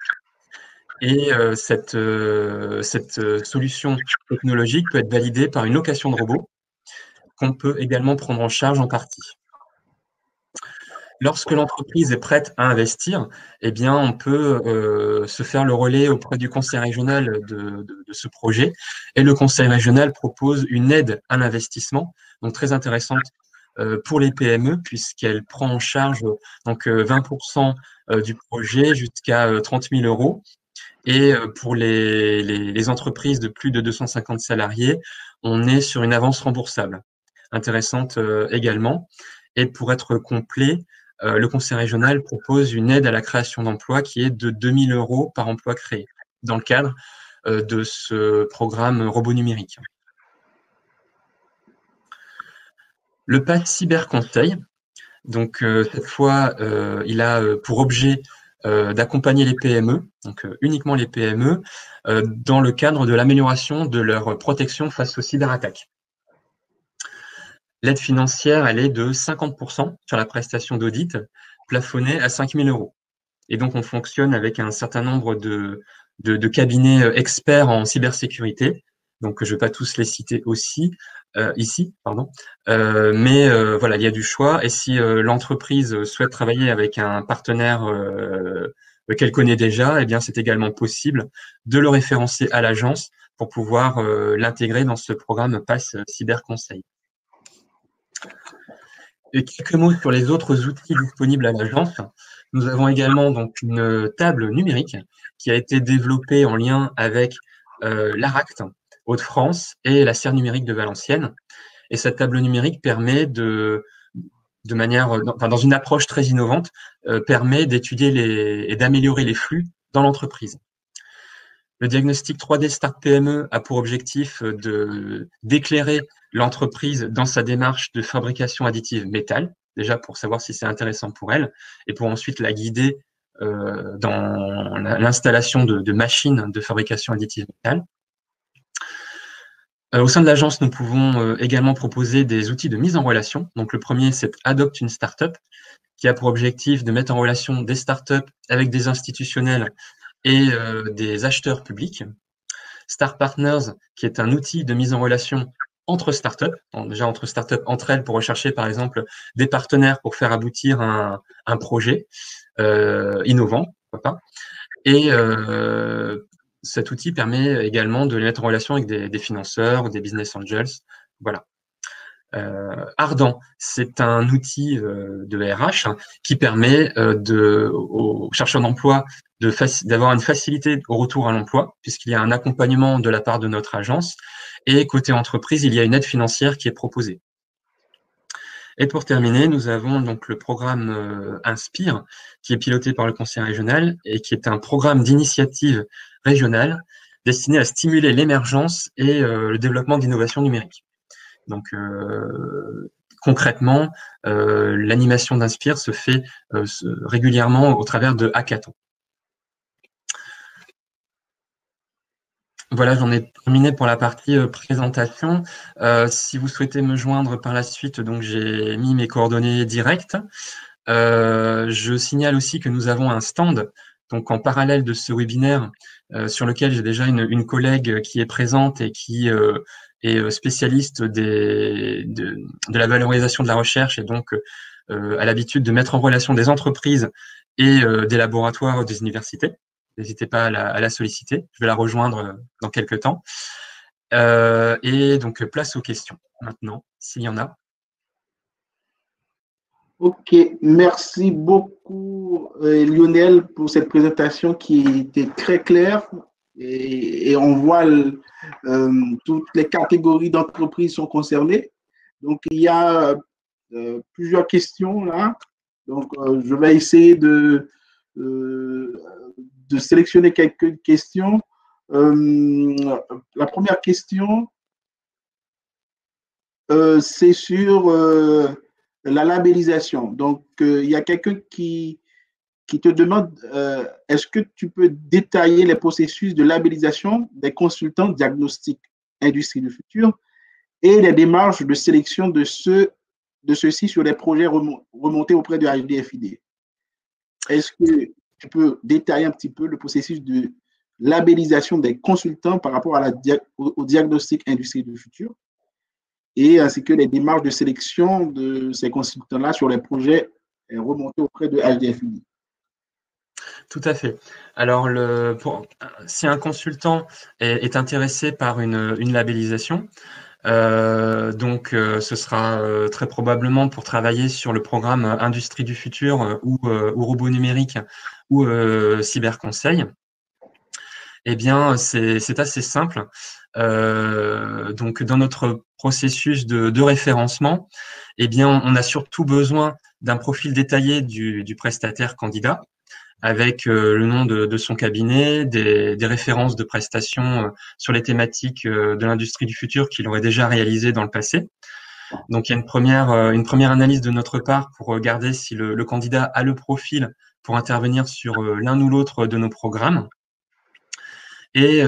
Et cette solution technologique peut être validée par une location de robots qu'on peut également prendre en charge en partie. Lorsque l'entreprise est prête à investir, eh bien, on peut se faire le relais auprès du conseil régional de ce projet. Et le conseil régional propose une aide à l'investissement, donc très intéressante pour les PME, puisqu'elle prend en charge donc 20% du projet jusqu'à 30 000 euros. Et pour les entreprises de plus de 250 salariés, on est sur une avance remboursable, intéressante également. Et pour être complet, le conseil régional propose une aide à la création d'emplois qui est de 2 000 euros par emploi créé dans le cadre de ce programme Robot numérique. Le PAS Cyberconseil, donc cette fois, il a pour objet d'accompagner les PME, donc uniquement les PME, dans le cadre de l'amélioration de leur protection face aux cyberattaques. L'aide financière, elle est de 50% sur la prestation d'audit, plafonnée à 5 000 euros. Et donc, on fonctionne avec un certain nombre de cabinets experts en cybersécurité. Donc, je ne vais pas tous les citer aussi ici, pardon. Mais voilà, il y a du choix. Et si l'entreprise souhaite travailler avec un partenaire qu'elle connaît déjà, eh bien, c'est également possible de le référencer à l'agence pour pouvoir l'intégrer dans ce programme PAS Cyberconseil. Et quelques mots sur les autres outils disponibles à l'agence. Nous avons également donc une table numérique qui a été développée en lien avec l'ARACT Hauts-de-France et la Serre numérique de Valenciennes. Et cette table numérique permet de manière, enfin, dans une approche très innovante, permet d'étudier et d'améliorer les flux dans l'entreprise. Le diagnostic 3D Start PME a pour objectif d'éclairer l'entreprise dans sa démarche de fabrication additive métal, déjà pour savoir si c'est intéressant pour elle, et pour ensuite la guider dans l'installation de machines de fabrication additive métal. Au sein de l'agence, nous pouvons également proposer des outils de mise en relation. Donc le premier, c'est Adopte une startup, qui a pour objectif de mettre en relation des startups avec des institutionnels et des acheteurs publics. Star Partners, qui est un outil de mise en relation entre startups, déjà entre startups entre elles pour rechercher par exemple des partenaires pour faire aboutir un projet innovant, pourquoi pas. Et cet outil permet également de les mettre en relation avec des financeurs, des business angels, voilà. Ardent, c'est un outil de RH qui permet aux chercheurs d'emploi d'avoir une facilité au retour à l'emploi, puisqu'il y a un accompagnement de la part de notre agence. Et côté entreprise, il y a une aide financière qui est proposée. Et pour terminer, nous avons donc le programme Inspire, qui est piloté par le conseil régional et qui est un programme d'initiative régionale destiné à stimuler l'émergence et le développement d'innovations numériques. Donc, concrètement, l'animation d'Inspire se fait régulièrement au travers de hackathons. Voilà, j'en ai terminé pour la partie présentation. Si vous souhaitez me joindre par la suite, donc j'ai mis mes coordonnées directes. Je signale aussi que nous avons un stand, donc en parallèle de ce webinaire, sur lequel j'ai déjà une collègue qui est présente et qui est spécialiste de la valorisation de la recherche et donc a l'habitude de mettre en relation des entreprises et des laboratoires des universités. N'hésitez pas à la solliciter. Je vais la rejoindre dans quelques temps. Et donc, place aux questions maintenant, s'il y en a. Ok, merci beaucoup Lionel pour cette présentation qui était très claire et on voit toutes les catégories d'entreprises sont concernées. Donc, il y a plusieurs questions là. Donc, je vais essayer de sélectionner quelques questions. La première question, c'est sur la labellisation. Donc, il y a quelqu'un qui te demande, est-ce que tu peux détailler les processus de labellisation des consultants diagnostiques industrie du futur et les démarches de sélection de ceux-ci sur les projets remontés auprès de AFD-FID? Est-ce que tu peux détailler un petit peu le processus de labellisation des consultants par rapport au diagnostic industrie du futur et ainsi que les démarches de sélection de ces consultants-là sur les projets remonter auprès de HDFI. Tout à fait. Alors, si un consultant est intéressé par une labellisation, ce sera très probablement pour travailler sur le programme Industrie du futur ou robot numérique ou cyberconseil. Eh bien, c'est assez simple. Donc, dans notre processus de référencement, eh bien, on a surtout besoin d'un profil détaillé du prestataire candidat, avec le nom de son cabinet, des références de prestations sur les thématiques de l'industrie du futur qu'il aurait déjà réalisées dans le passé. Donc, il y a une première analyse de notre part pour regarder si le candidat a le profil pour intervenir sur l'un ou l'autre de nos programmes. Et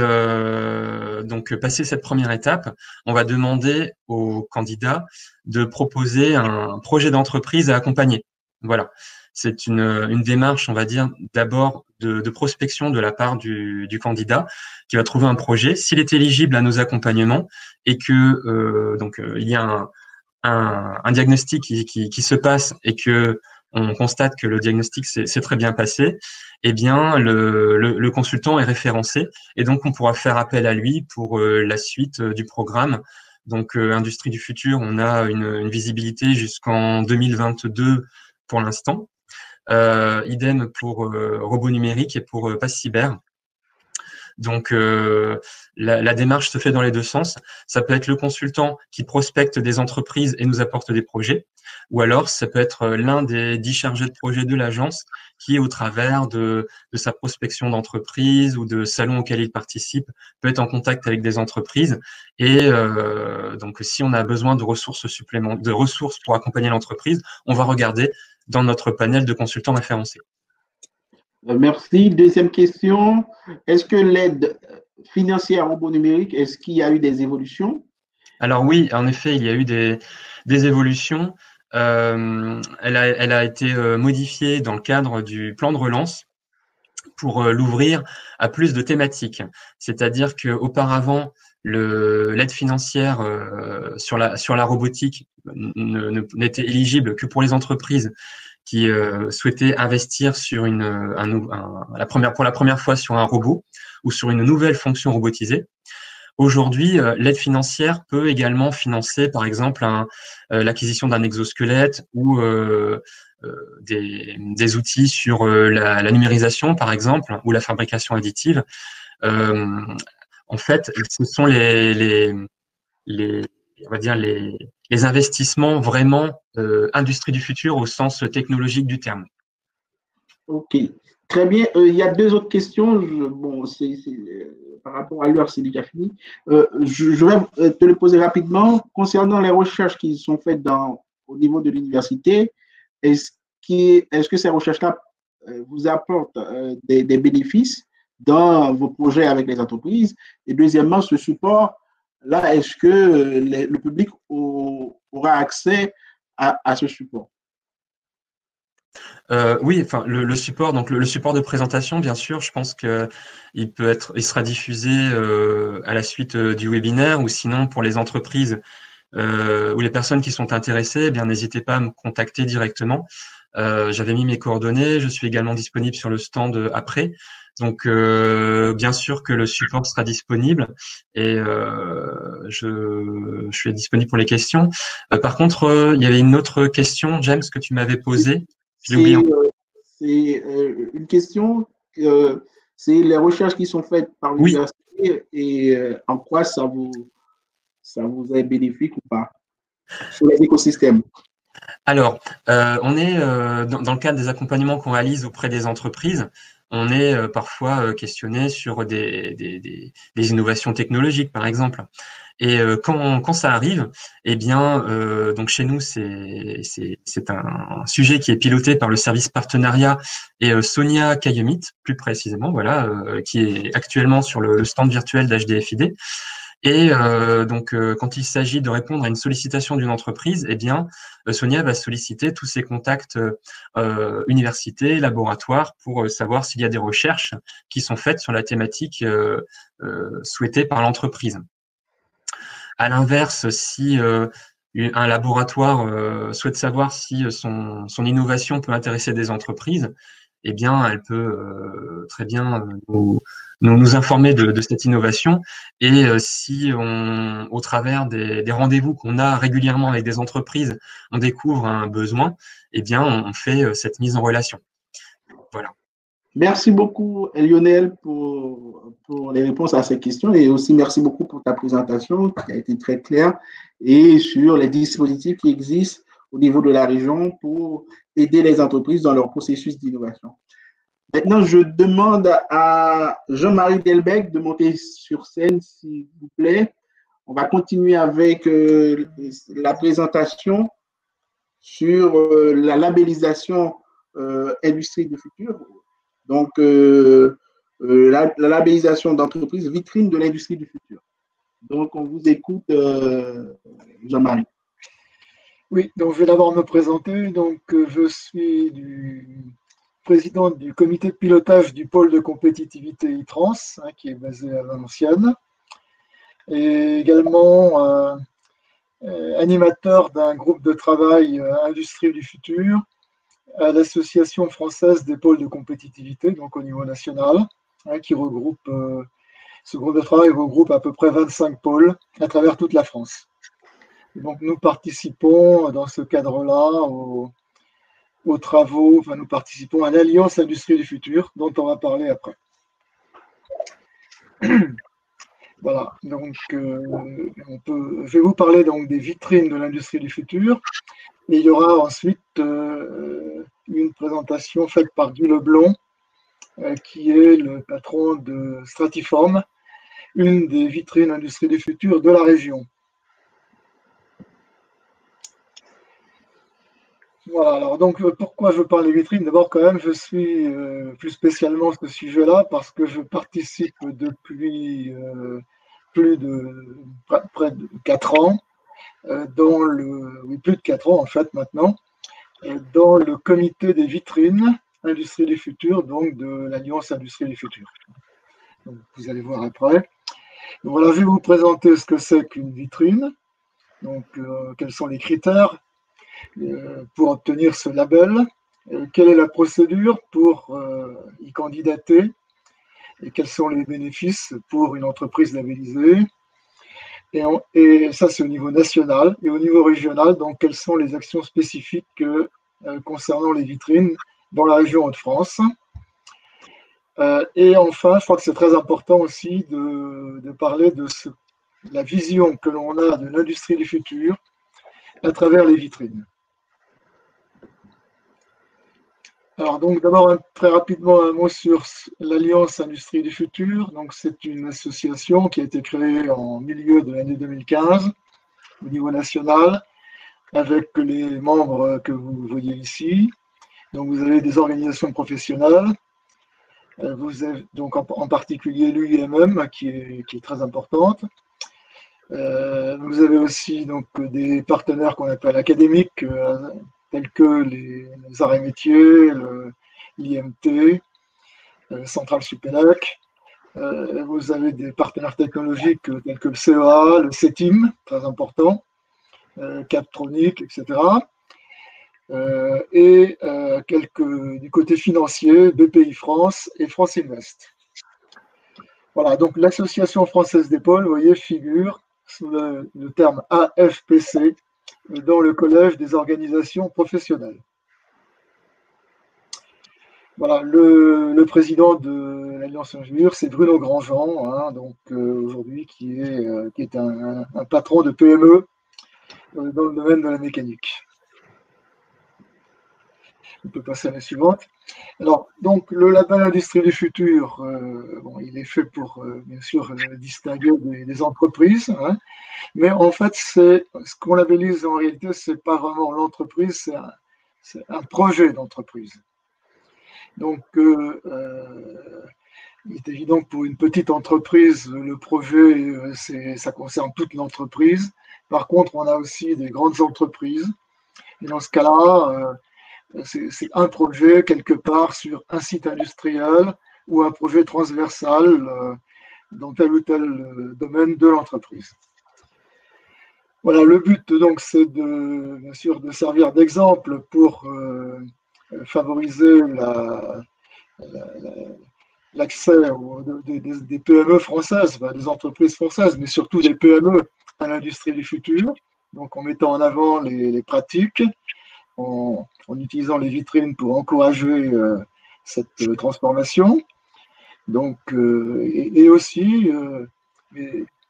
donc, passé cette première étape, on va demander au candidat de proposer un projet d'entreprise à accompagner. Voilà. C'est une démarche, on va dire, d'abord de prospection de la part du candidat qui va trouver un projet. S'il est éligible à nos accompagnements et que il y a un diagnostic qui se passe et que on constate que le diagnostic s'est très bien passé, eh bien le consultant est référencé et donc on pourra faire appel à lui pour la suite du programme. Donc Industrie du futur, on a une visibilité jusqu'en 2022 pour l'instant. Idem pour robot numérique et pour Pass Cyber. Donc, la démarche se fait dans les deux sens. Ça peut être le consultant qui prospecte des entreprises et nous apporte des projets, ou alors ça peut être l'un des 10 chargés de projet de l'agence qui, au travers de sa prospection d'entreprise ou de salons auxquels il participe, peut être en contact avec des entreprises. Et donc, si on a besoin de ressources de ressources pour accompagner l'entreprise, on va regarder dans notre panel de consultants référencés. Merci. Deuxième question. Est-ce que l'aide financière au robot numérique, est-ce qu'il y a eu des évolutions? Alors oui, en effet, il y a eu des évolutions. Elle a été modifiée dans le cadre du plan de relance pour l'ouvrir à plus de thématiques. C'est-à-dire qu'auparavant, l'aide financière sur la robotique n'était éligible que pour les entreprises qui souhaitaient investir sur pour la première fois sur un robot ou sur une nouvelle fonction robotisée. Aujourd'hui, l'aide financière peut également financer, par exemple, l'acquisition d'un exosquelette ou des outils sur la numérisation, par exemple, ou la fabrication additive. En fait, ce sont on va dire les investissements vraiment industrie du futur au sens technologique du terme. Ok, très bien. Il y a deux autres questions. Bon, par rapport à l'heure, c'est déjà fini. Je vais te le poser rapidement. Concernant les recherches qui sont faites au niveau de l'université, est-ce que ces recherches-là vous apportent des bénéfices dans vos projets avec les entreprises? Et deuxièmement, ce support-là, est-ce que le public aura accès à ce support? Oui, enfin le support, donc le support de présentation, bien sûr, je pense que il sera diffusé à la suite du webinaire, ou sinon pour les entreprises ou les personnes qui sont intéressées, eh bien n'hésitez pas à me contacter directement. J'avais mis mes coordonnées, je suis également disponible sur le stand après. Donc bien sûr que le support sera disponible et je suis disponible pour les questions. Par contre, il y avait une autre question, James, que tu m'avais posée. C'est une question, c'est les recherches qui sont faites par l'université et en quoi ça vous est bénéfique ou pas sur les écosystèmes. Alors, on est dans le cadre des accompagnements qu'on réalise auprès des entreprises, on est parfois questionné sur des innovations technologiques, par exemple. Et quand ça arrive, eh bien, donc chez nous, c'est un sujet qui est piloté par le service partenariat et Sonia Kayemit, plus précisément, voilà, qui est actuellement sur le stand virtuel d'HDFID. Et quand il s'agit de répondre à une sollicitation d'une entreprise, eh bien, Sonia va solliciter tous ses contacts universités, laboratoires, pour savoir s'il y a des recherches qui sont faites sur la thématique souhaitée par l'entreprise. À l'inverse, si un laboratoire souhaite savoir si son innovation peut intéresser des entreprises, eh bien, elle peut très bien nous informer de cette innovation. Et si au travers des rendez-vous qu'on a régulièrement avec des entreprises, on découvre un besoin, eh bien, on fait cette mise en relation. Voilà. Merci beaucoup, Lionel, pour les réponses à ces questions et aussi merci beaucoup pour ta présentation qui a été très claire et sur les dispositifs qui existent au niveau de la région pour aider les entreprises dans leur processus d'innovation. Maintenant, je demande à Jean-Marie Delbecq de monter sur scène, s'il vous plaît. On va continuer avec la présentation sur la labellisation industrie du futur. Donc, la labellisation d'entreprise vitrine de l'industrie du futur. Donc, on vous écoute, Jean-Marie. Oui, donc je vais d'abord me présenter. Donc, je suis président du comité de pilotage du pôle de compétitivité ITRANS, qui est basé à Valenciennes, et également animateur d'un groupe de travail Industrie du futur à l'Association française des pôles de compétitivité, donc au niveau national, qui regroupe, ce groupe de travail regroupe à peu près 25 pôles à travers toute la France. Et donc nous participons dans ce cadre-là aux travaux, enfin nous participons à l'Alliance Industrie du futur, dont on va parler après. Voilà, donc je vais vous parler donc des vitrines de l'industrie du futur. Et il y aura ensuite une présentation faite par Guy Leblond, qui est le patron de Stratiform, une des vitrines industrie du futur de la région. Voilà, alors donc pourquoi je parle des vitrines? D'abord quand même, je suis plus spécialement ce sujet-là parce que je participe depuis près de 4 ans, plus de 4 ans en fait maintenant, dans le comité des vitrines Industrie du futur, donc de l'Alliance Industrie du futur. Donc, vous allez voir après. Donc, voilà, je vais vous présenter ce que c'est qu'une vitrine, donc quels sont les critères pour obtenir ce label, quelle est la procédure pour y candidater, et quels sont les bénéfices pour une entreprise labellisée. Et ça, c'est au niveau national. Et au niveau régional, donc, quelles sont les actions spécifiques concernant les vitrines dans la région Hauts-de-France. Et enfin, je crois que c'est très important aussi de parler de la vision que l'on a de l'industrie du futur à travers les vitrines. Alors, donc, d'abord, très rapidement, un mot sur l'Alliance Industrie du futur. Donc, c'est une association qui a été créée en milieu de l'année 2015 au niveau national, avec les membres que vous voyez ici. Donc, vous avez des organisations professionnelles. Vous avez donc en particulier l'UIMM qui est très importante. Vous avez aussi donc des partenaires qu'on appelle académiques, tels que les arts et métiers, l'IMT, Centrale Supélec. Vous avez des partenaires technologiques tels que le CEA, le CETIM, très important, Captronic, etc. Et quelques du côté financier, BPI France et France Invest. Voilà, donc l'Association française des pôles, vous voyez, figure sous le terme AFPC dans le collège des organisations professionnelles. Voilà, le président de l'Alliance Ingénieur, c'est Bruno Grandjean, donc aujourd'hui qui est un patron de PME dans le domaine de la mécanique. On peut passer à la suivante. Alors, donc, le label Industrie du futur, il est fait pour, bien sûr, distinguer des entreprises, mais en fait, ce qu'on labellise en réalité, ce n'est pas vraiment l'entreprise, c'est un projet d'entreprise. Donc, il est évident que pour une petite entreprise, le projet, ça concerne toute l'entreprise. Par contre, on a aussi des grandes entreprises. Et dans ce cas-là, c'est un projet quelque part sur un site industriel ou un projet transversal dans tel ou tel domaine de l'entreprise. Voilà, le but, donc, c'est bien sûr de servir d'exemple pour favoriser l'accès des PME françaises, des entreprises françaises, mais surtout des PME à l'industrie du futur. Donc, en mettant en avant les pratiques, en utilisant les vitrines pour encourager cette transformation. Donc, et aussi,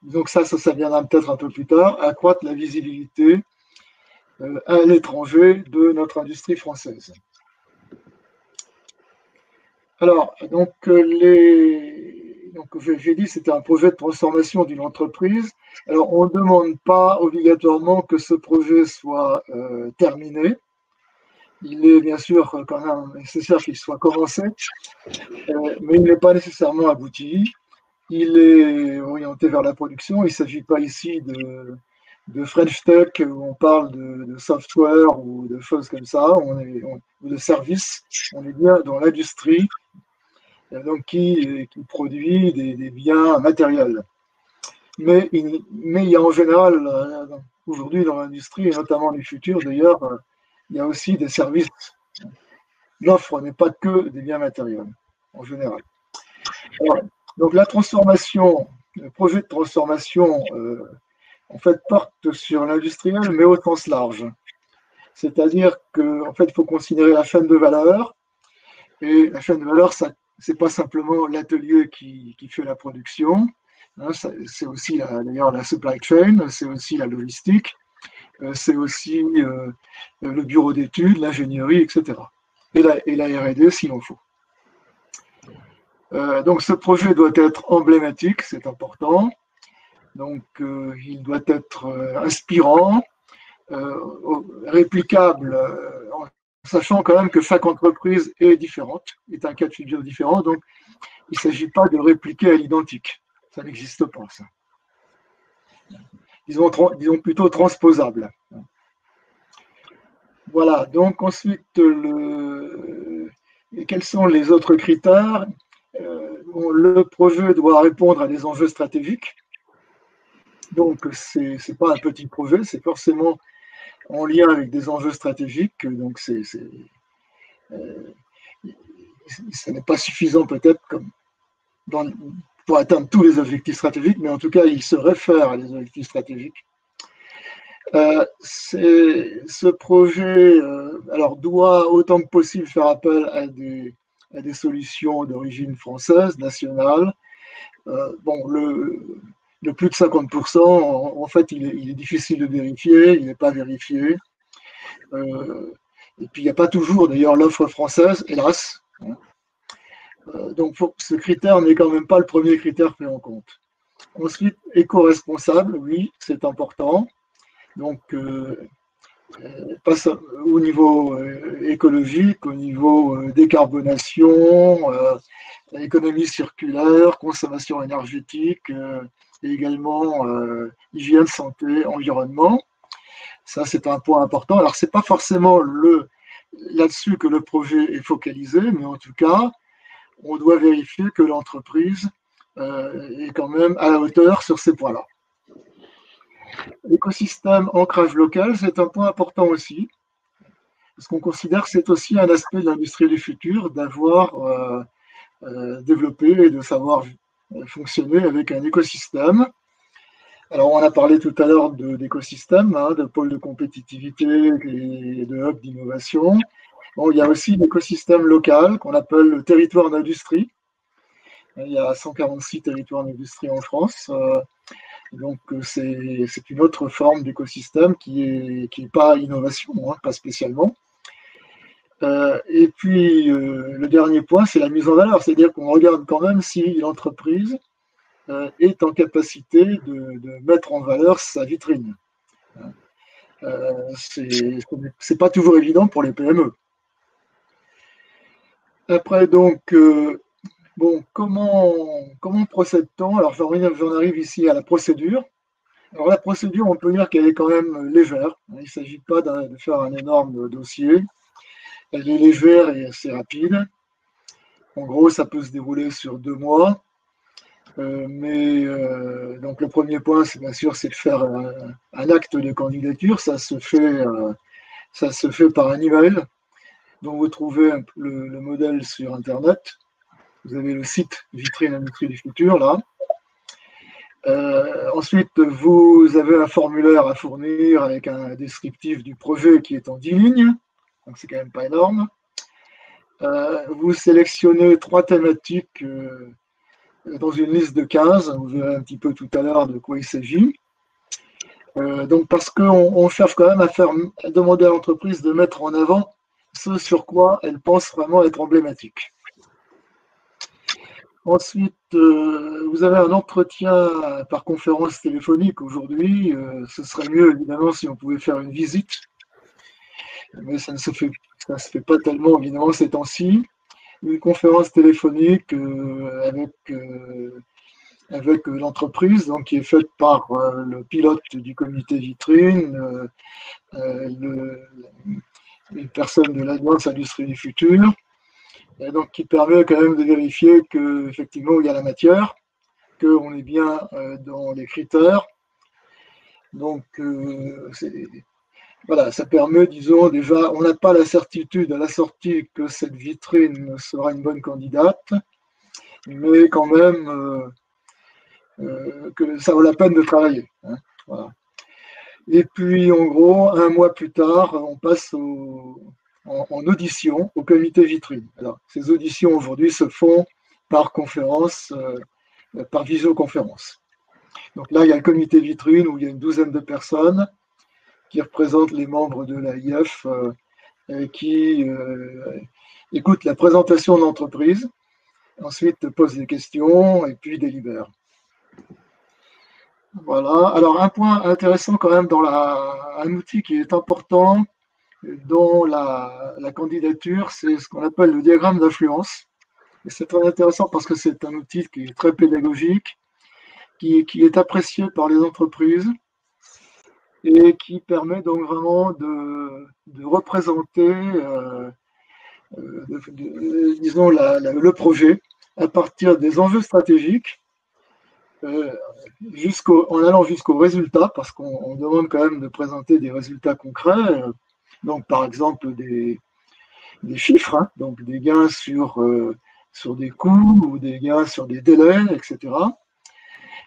donc ça viendra peut-être un peu plus tard, accroître la visibilité à l'étranger de notre industrie française. Alors, donc, j'ai dit que c'était un projet de transformation d'une entreprise. Alors, on ne demande pas obligatoirement que ce projet soit terminé. Il est bien sûr quand même nécessaire qu'il soit commencé, mais il n'est pas nécessairement abouti. Il est orienté vers la production. Il ne s'agit pas ici de French Tech où on parle de software ou de choses comme ça, ou de services. On est bien dans l'industrie, donc qui produit des biens matériels. Mais il y a en général, aujourd'hui dans l'industrie, et notamment du futur d'ailleurs, il y a aussi des services. L'offre n'est pas que des biens matériels, en général. Alors, donc la transformation, le projet de transformation, en fait, porte sur l'industriel, mais au sens large. C'est-à-dire qu'en fait, il faut considérer la chaîne de valeur. Et la chaîne de valeur, ce n'est pas simplement l'atelier qui fait la production. Hein, c'est aussi d'ailleurs la supply chain, c'est aussi la logistique, c'est aussi le bureau d'études, l'ingénierie, etc. Et la R&D s'il en faut. Donc ce projet doit être emblématique, c'est important. Donc il doit être inspirant, réplicable, en sachant quand même que chaque entreprise est différente, est un cas de figure différent. Donc il ne s'agit pas de répliquer à l'identique. Ça n'existe pas, ça. Disons plutôt transposable. Voilà, donc ensuite, quels sont les autres critères? Le projet doit répondre à des enjeux stratégiques. Donc, ce n'est pas un petit projet, c'est forcément en lien avec des enjeux stratégiques. Donc, ce n'est pas suffisant peut-être pour atteindre tous les objectifs stratégiques, mais en tout cas, il se réfère à des objectifs stratégiques. Ce projet doit autant que possible faire appel à des solutions d'origine française, nationale. Le plus de 50%, en fait, il est difficile de vérifier, il n'est pas vérifié. Et puis, il n'y a pas toujours, d'ailleurs, l'offre française, hélas. Donc, ce critère n'est quand même pas le premier critère pris en compte. Ensuite, éco-responsable, oui, c'est important. Donc, pas au niveau écologique, au niveau décarbonation, économie circulaire, consommation énergétique, et également hygiène, santé, environnement. Ça, c'est un point important. Alors, ce n'est pas forcément là-dessus que le projet est focalisé, mais en tout cas, on doit vérifier que l'entreprise est quand même à la hauteur sur ces points-là. L'écosystème ancrage local, c'est un point important aussi, parce qu'on considère que c'est aussi un aspect de l'industrie du futur, d'avoir développé et de savoir fonctionner avec un écosystème. Alors, on a parlé tout à l'heure d'écosystème, de pôle de compétitivité et de hub d'innovation. Bon, il y a aussi l'écosystème local qu'on appelle le territoire d'industrie. Il y a 146 territoires d'industrie en France. Donc, c'est une autre forme d'écosystème qui est pas innovation, pas spécialement. Et puis, le dernier point, c'est la mise en valeur. C'est-à-dire qu'on regarde quand même si l'entreprise est en capacité de mettre en valeur sa vitrine. C'est pas toujours évident pour les PME. Après, donc, comment procède-t-on? Alors, j'en arrive ici à la procédure. Alors, la procédure, on peut dire qu'elle est quand même légère. Il ne s'agit pas de faire un énorme dossier. Elle est légère et assez rapide. En gros, ça peut se dérouler sur 2 mois. Donc le premier point, c'est bien sûr, c'est de faire un acte de candidature. Ça se fait par un email. Donc vous trouvez le modèle sur Internet. Vous avez le site Vitrine Industrie du Futur, là. Ensuite, vous avez un formulaire à fournir avec un descriptif du projet qui est en 10 lignes. Donc c'est quand même pas énorme. Vous sélectionnez 3 thématiques dans une liste de 15. Vous verrez un petit peu tout à l'heure de quoi il s'agit. Donc parce qu'on cherche quand même à demander à l'entreprise de mettre en avant ce sur quoi elle pense vraiment être emblématique. Ensuite, vous avez un entretien par conférence téléphonique aujourd'hui. Ce serait mieux évidemment si on pouvait faire une visite, mais ça ne se fait pas tellement évidemment ces temps-ci. Une conférence téléphonique avec l'entreprise, donc qui est faite par le pilote du comité vitrine, une personne de l'Alliance Industrie du Futur, et donc qui permet quand même de vérifier qu'effectivement il y a la matière, qu'on est bien dans les critères. Donc voilà, ça permet, disons, déjà, on n'a pas la certitude à la sortie que cette vitrine sera une bonne candidate, mais quand même que ça vaut la peine de travailler. Hein, voilà. Et puis, en gros, un mois plus tard, on passe en audition au comité vitrine. Alors, ces auditions aujourd'hui se font par conférence, par visioconférence. Donc là, il y a le comité vitrine où il y a une douzaine de personnes qui représentent les membres de l'AIF qui écoutent la présentation de l'entreprise, ensuite posent des questions et puis délibèrent. Voilà. Alors, un point intéressant quand même dans un outil qui est important dans la candidature, c'est ce qu'on appelle le diagramme d'influence. Et c'est très intéressant parce que c'est un outil qui est très pédagogique, qui est apprécié par les entreprises et qui permet donc vraiment de représenter, disons, le projet à partir des enjeux stratégiques, en allant jusqu'au résultat, parce qu'on demande quand même de présenter des résultats concrets, donc par exemple des chiffres, hein, donc des gains sur des coûts ou des gains sur des délais, etc.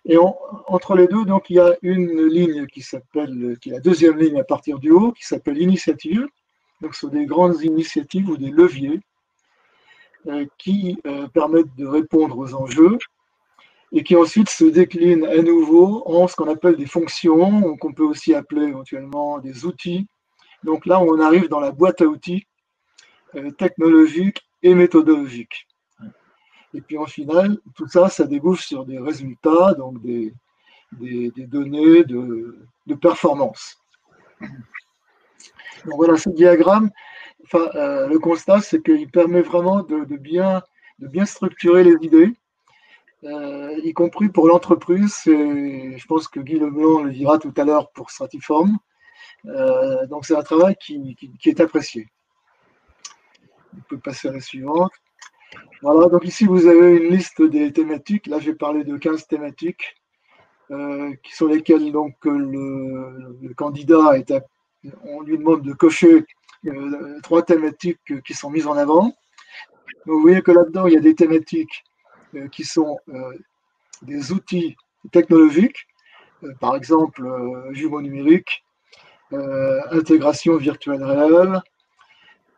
Et entre les deux, donc il y a une ligne qui est la deuxième ligne à partir du haut, qui s'appelle initiative. Donc ce sont des grandes initiatives ou des leviers qui permettent de répondre aux enjeux et qui ensuite se déclinent à nouveau en ce qu'on appelle des fonctions, qu'on peut aussi appeler éventuellement des outils. Donc là, on arrive dans la boîte à outils technologique et méthodologique. Et puis en final, tout ça, ça débouche sur des résultats, donc des données de performance. Donc voilà, ce diagramme, le constat, c'est qu'il permet vraiment de bien structurer les idées, y compris pour l'entreprise. Je pense que Guy Leblanc le dira tout à l'heure pour Stratiform. Donc c'est un travail qui est apprécié. On peut passer à la suivante. Voilà, donc ici vous avez une liste des thématiques. Là, j'ai parlé de 15 thématiques qui sont lesquelles donc le candidat on lui demande de cocher 3 thématiques qui sont mises en avant. Donc, vous voyez que là-dedans, il y a des thématiques qui sont des outils technologiques, par exemple jumeaux numériques, intégration virtuelle réelle,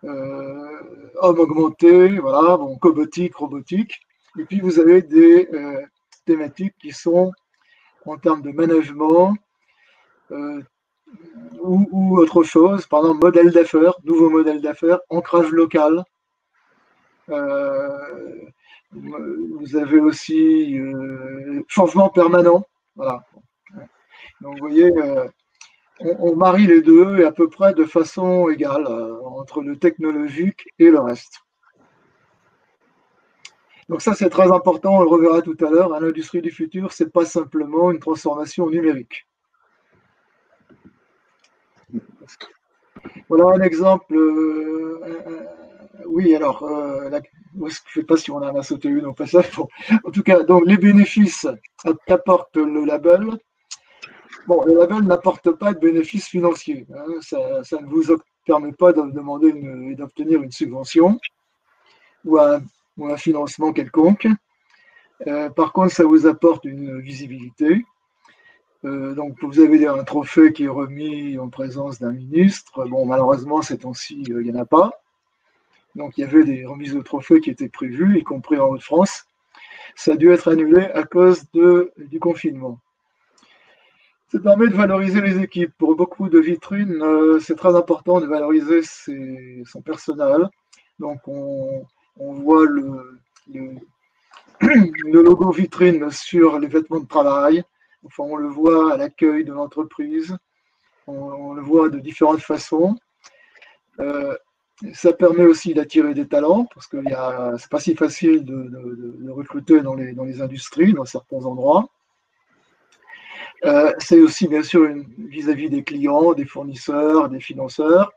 homme augmenté, voilà, bon, cobotique, robotique. Et puis vous avez des thématiques qui sont en termes de management ou autre chose, par exemple modèle d'affaires, nouveau modèle d'affaires, ancrage local. Vous avez aussi changement permanent. Voilà. Donc vous voyez, on marie les deux et à peu près de façon égale entre le technologique et le reste. Donc ça, c'est très important, on le reverra tout à l'heure. L'industrie du futur, ce n'est pas simplement une transformation numérique. Voilà un exemple Oui, alors, je ne sais pas si on en a sauté une au passage. Bon, en tout cas, donc les bénéfices qu'apporte le label. Bon, le label n'apporte pas de bénéfices financiers, hein. Ça ne vous permet pas de demander d'obtenir une subvention ou un financement quelconque. Par contre, ça vous apporte une visibilité. Donc, vous avez un trophée qui est remis en présence d'un ministre. Bon, malheureusement, ces temps-ci, il n'y en a pas. Donc, il y avait des remises de trophées qui étaient prévues, y compris en Haute-France. Ça a dû être annulé à cause du confinement. Ça permet de valoriser les équipes. Pour beaucoup de vitrines, c'est très important de valoriser son personnel. Donc, on voit le logo vitrine sur les vêtements de travail. Enfin, on le voit à l'accueil de l'entreprise. On le voit de différentes façons. Ça permet aussi d'attirer des talents parce que c'est pas si facile de recruter dans les industries, dans certains endroits. C'est aussi bien sûr vis-à-vis des clients, des fournisseurs, des financeurs.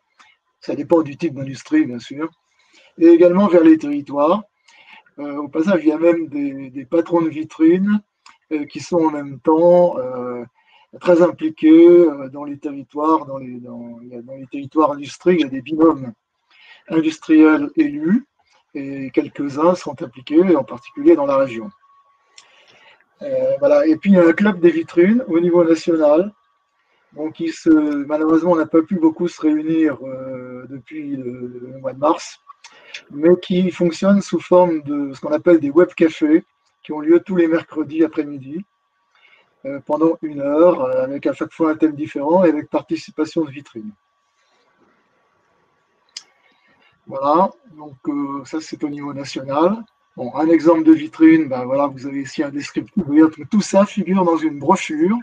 Ça dépend du type d'industrie, bien sûr. Et également vers les territoires. Au passage, il y a même des patrons de vitrines qui sont en même temps très impliqués dans les territoires, dans les territoires industriels. Il y a des binômes industriels élus et quelques-uns sont impliqués, en particulier dans la région. Voilà. Et puis il y a un club des vitrines au niveau national. Donc malheureusement, on n'a pas pu beaucoup se réunir depuis le mois de mars, mais qui fonctionne sous forme de ce qu'on appelle des web cafés, qui ont lieu tous les mercredis après-midi, pendant 1 heure, avec à chaque fois un thème différent et avec participation de vitrines. Voilà, donc ça c'est au niveau national. Bon, un exemple de vitrine, ben voilà, vous avez ici un descriptif. Vous voyez que tout ça figure dans une brochure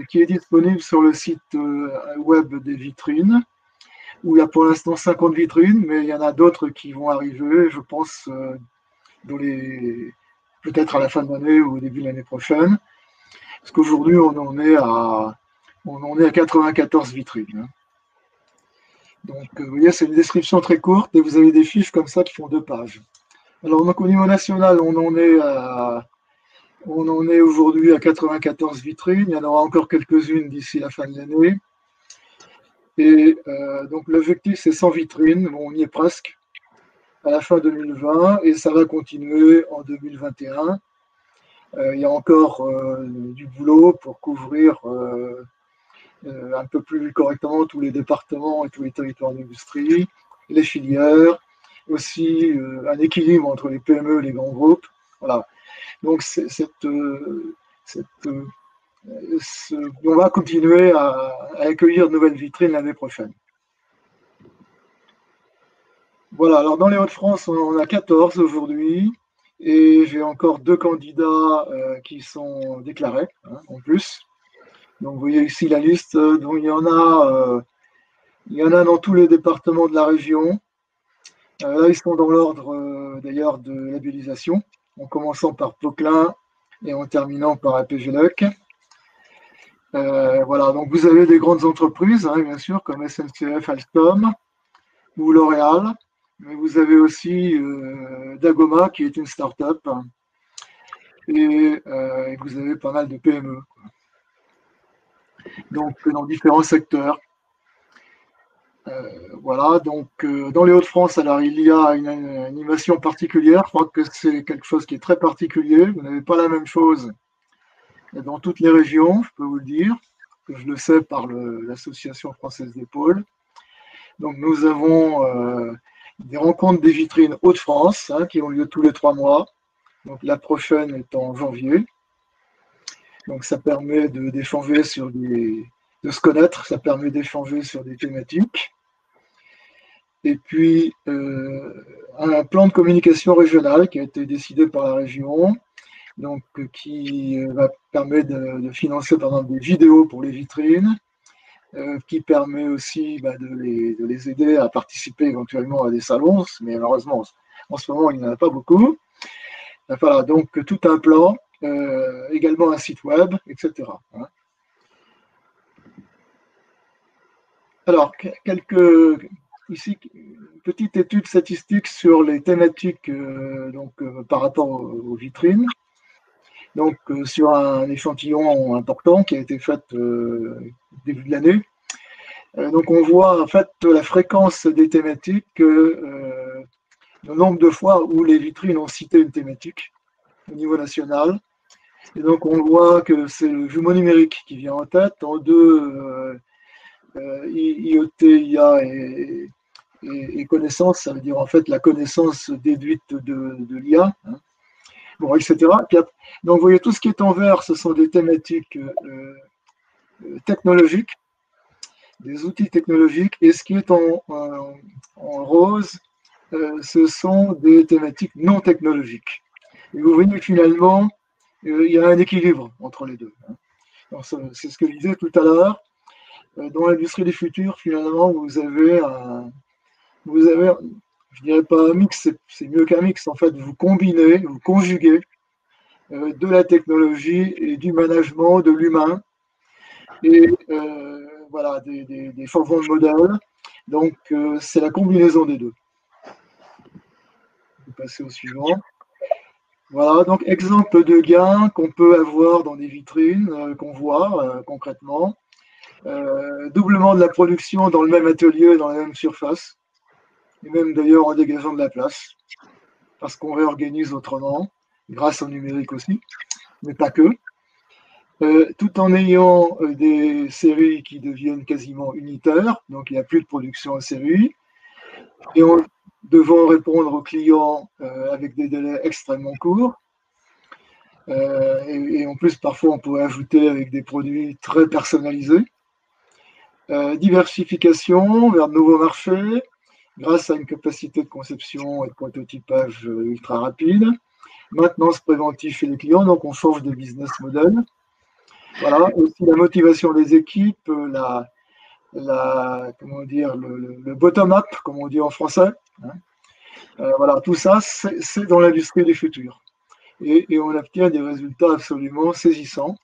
qui est disponible sur le site web des vitrines, où il y a pour l'instant 50 vitrines, mais il y en a d'autres qui vont arriver, je pense, peut-être à la fin de l'année ou au début de l'année prochaine. Parce qu'aujourd'hui, on en est à 94 vitrines. Donc, vous voyez, c'est une description très courte et vous avez des fiches comme ça qui font 2 pages. Alors, donc, au niveau national, on en est aujourd'hui à 94 vitrines. Il y en aura encore quelques-unes d'ici la fin de l'année. Et donc, l'objectif, c'est 100 vitrines. Bon, on y est presque à la fin 2020 et ça va continuer en 2021. Il y a encore du boulot pour couvrir un peu plus correctement tous les départements et tous les territoires d'industrie, les filières, aussi un équilibre entre les PME et les grands groupes. Voilà. Donc, on va continuer à accueillir de nouvelles vitrines l'année prochaine. Voilà, alors dans les Hauts-de-France, on en a 14 aujourd'hui, et j'ai encore 2 candidats qui sont déclarés, hein, en plus. Donc vous voyez ici la liste, donc il y en a dans tous les départements de la région. Là, ils sont dans l'ordre d'ailleurs de labellisation, en commençant par Poquelin et en terminant par APGLEC. Voilà, donc vous avez des grandes entreprises, hein, bien sûr, comme SNCF, Alstom ou L'Oréal, mais vous avez aussi Dagoma, qui est une start-up, et vous avez pas mal de PME. Donc, dans différents secteurs. Voilà, donc dans les Hauts-de-France, alors il y a une animation particulière. Je crois que c'est quelque chose qui est très particulier. Vous n'avez pas la même chose dans toutes les régions, je peux vous le dire, que je le sais par l'Association française des pôles. Donc nous avons des rencontres des vitrines Hauts-de-France, hein, qui ont lieu tous les 3 mois. Donc la prochaine est en janvier. Donc ça permet d'échanger de se connaître, ça permet d'échanger sur des thématiques. Et puis un plan de communication régional qui a été décidé par la région, donc qui va permettre de financer par exemple des vidéos pour les vitrines, qui permet aussi de les aider à participer éventuellement à des salons, mais malheureusement en ce moment il n'y en a pas beaucoup. Voilà, donc tout un plan, également un site web, etc. Alors, quelques ici une petite étude statistique sur les thématiques par rapport aux vitrines. Donc, sur un échantillon important qui a été fait début de l'année. Donc, on voit en fait la fréquence des thématiques, le nombre de fois où les vitrines ont cité une thématique au niveau national. Et donc, on voit que c'est le jumeau numérique qui vient en tête, en deux, IoT, IA et connaissance, ça veut dire en fait la connaissance déduite de l'IA, hein. Bon, etc. Donc, vous voyez, tout ce qui est en vert, ce sont des thématiques technologiques, des outils technologiques, et ce qui est en rose, ce sont des thématiques non technologiques. Et vous voyez finalement, il y a un équilibre entre les deux, hein. C'est ce que je disais tout à l'heure. Dans l'industrie du futur, finalement, vous avez, je dirais pas un mix, c'est mieux qu'un mix. En fait, vous combinez, vous conjuguez de la technologie et du management, de l'humain, et voilà, des changements de modèle. Donc, c'est la combinaison des deux. Je vais passer au suivant. Voilà, donc exemple de gain qu'on peut avoir dans des vitrines, qu'on voit concrètement. Doublement de la production dans le même atelier, dans la même surface, et même d'ailleurs en dégageant de la place, parce qu'on réorganise autrement, grâce au numérique aussi, mais pas que. Tout en ayant des séries qui deviennent quasiment unitaires, donc il n'y a plus de production en série, et en devant répondre aux clients avec des délais extrêmement courts. Et en plus, parfois, on pourrait ajouter avec des produits très personnalisés. Diversification vers de nouveaux marchés, grâce à une capacité de conception et de prototypage ultra rapide. Maintenance préventive chez les clients, donc on change de business model. Voilà, aussi la motivation des équipes, comment dire, le bottom-up, comme on dit en français, hein. Voilà, tout ça, c'est dans l'industrie du futur. Et on obtient des résultats absolument saisissants.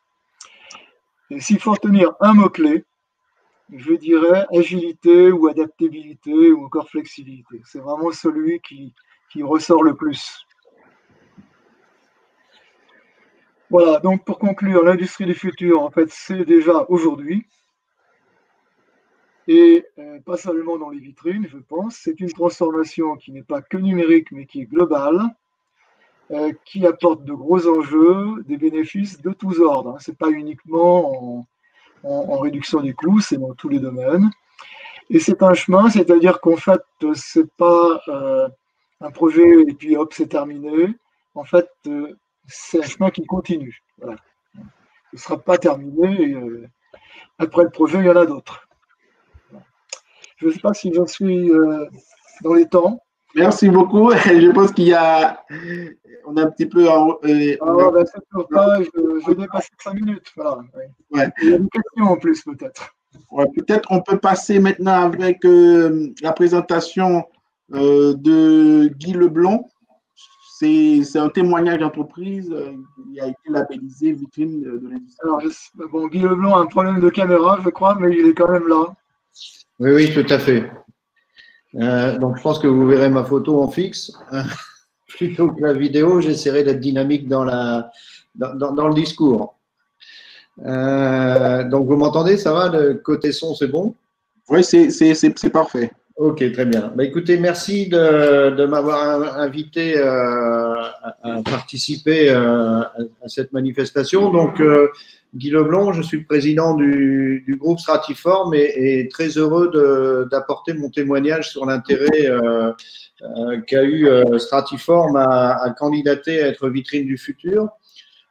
Et s'il faut retenir un mot-clé, je dirais agilité ou adaptabilité ou encore flexibilité. C'est vraiment celui qui ressort le plus. Voilà, donc pour conclure, l'industrie du futur, en fait, c'est déjà aujourd'hui. Et pas seulement dans les vitrines, je pense. C'est une transformation qui n'est pas que numérique, mais qui est globale, qui apporte de gros enjeux, des bénéfices de tous ordres. Ce n'est pas uniquement en réduction des coûts, c'est dans tous les domaines. Et c'est un chemin, c'est-à-dire qu'en fait, ce n'est pas un projet et puis hop, c'est terminé. En fait, c'est un chemin qui continue. Voilà. Il ne sera pas terminé. Et, après le projet, il y en a d'autres. Je ne sais pas si j'en suis dans les temps. Merci beaucoup. Je pense qu'il y a. On a un petit peu. C'est sûr pas, je dépasse 5 minutes. Voilà. Ouais. Il y a des questions en plus, peut-être. Ouais, peut-être on peut passer maintenant avec la présentation de Guy Leblanc. C'est un témoignage d'entreprise qui a été labellisé vitrine de l'industrie. Alors, bon, Guy Leblanc a un problème de caméra, je crois, mais il est quand même là. Oui, oui, tout à fait. Donc, je pense que vous verrez ma photo en fixe. Plutôt que la vidéo, j'essaierai d'être dynamique dans le discours. Donc, vous m'entendez, ça va? Le côté son, c'est bon? Oui, c'est parfait. Ok, très bien. Bah, écoutez, merci de m'avoir invité à participer à cette manifestation. Donc, Guy Leblanc, je suis le président du groupe Stratiform et très heureux d'apporter mon témoignage sur l'intérêt qu'a eu Stratiform à candidater à être vitrine du futur.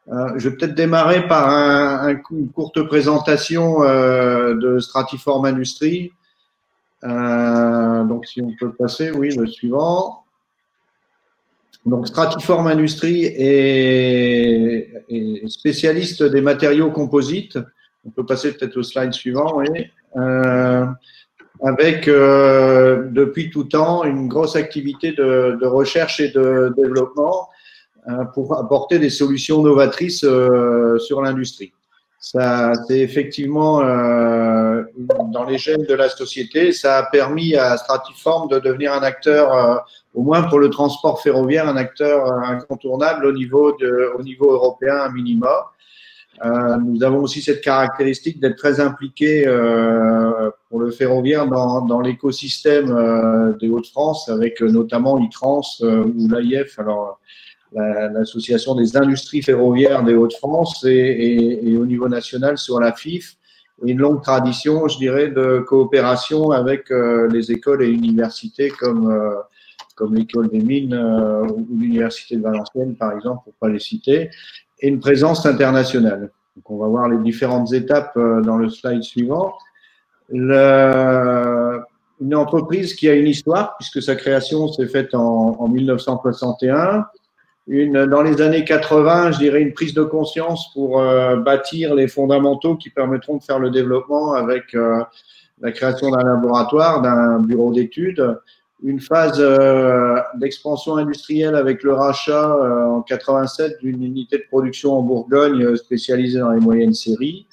Je vais peut-être démarrer par une courte présentation de Stratiform Industrie. Donc, si on peut passer, oui, le suivant. Donc, Stratiform Industrie est spécialiste des matériaux composites. On peut passer peut-être au slide suivant, oui. Avec, depuis tout temps, une grosse activité de recherche et de développement pour apporter des solutions novatrices sur l'industrie. c'est effectivement dans les gènes de la société. Ça a permis à Stratiform de devenir un acteur, au moins pour le transport ferroviaire, un acteur incontournable au niveau européen à minima. Nous avons aussi cette caractéristique d'être très impliqués pour le ferroviaire dans l'écosystème des Hauts-de-France, avec notamment ITRANS ou l'AIF, alors l'association des industries ferroviaires des Hauts-de-France, et au niveau national sur la FIF, et une longue tradition, je dirais, de coopération avec les écoles et universités comme l'école des mines ou l'université de Valenciennes, par exemple, pour ne pas les citer, et une présence internationale. Donc, on va voir les différentes étapes dans le slide suivant. Une entreprise qui a une histoire, puisque sa création s'est faite en 1961. Dans les années 80, je dirais une prise de conscience pour bâtir les fondamentaux qui permettront de faire le développement avec la création d'un laboratoire, d'un bureau d'études. Une phase d'expansion industrielle avec le rachat en 87 d'une unité de production en Bourgogne spécialisée dans les moyennes séries.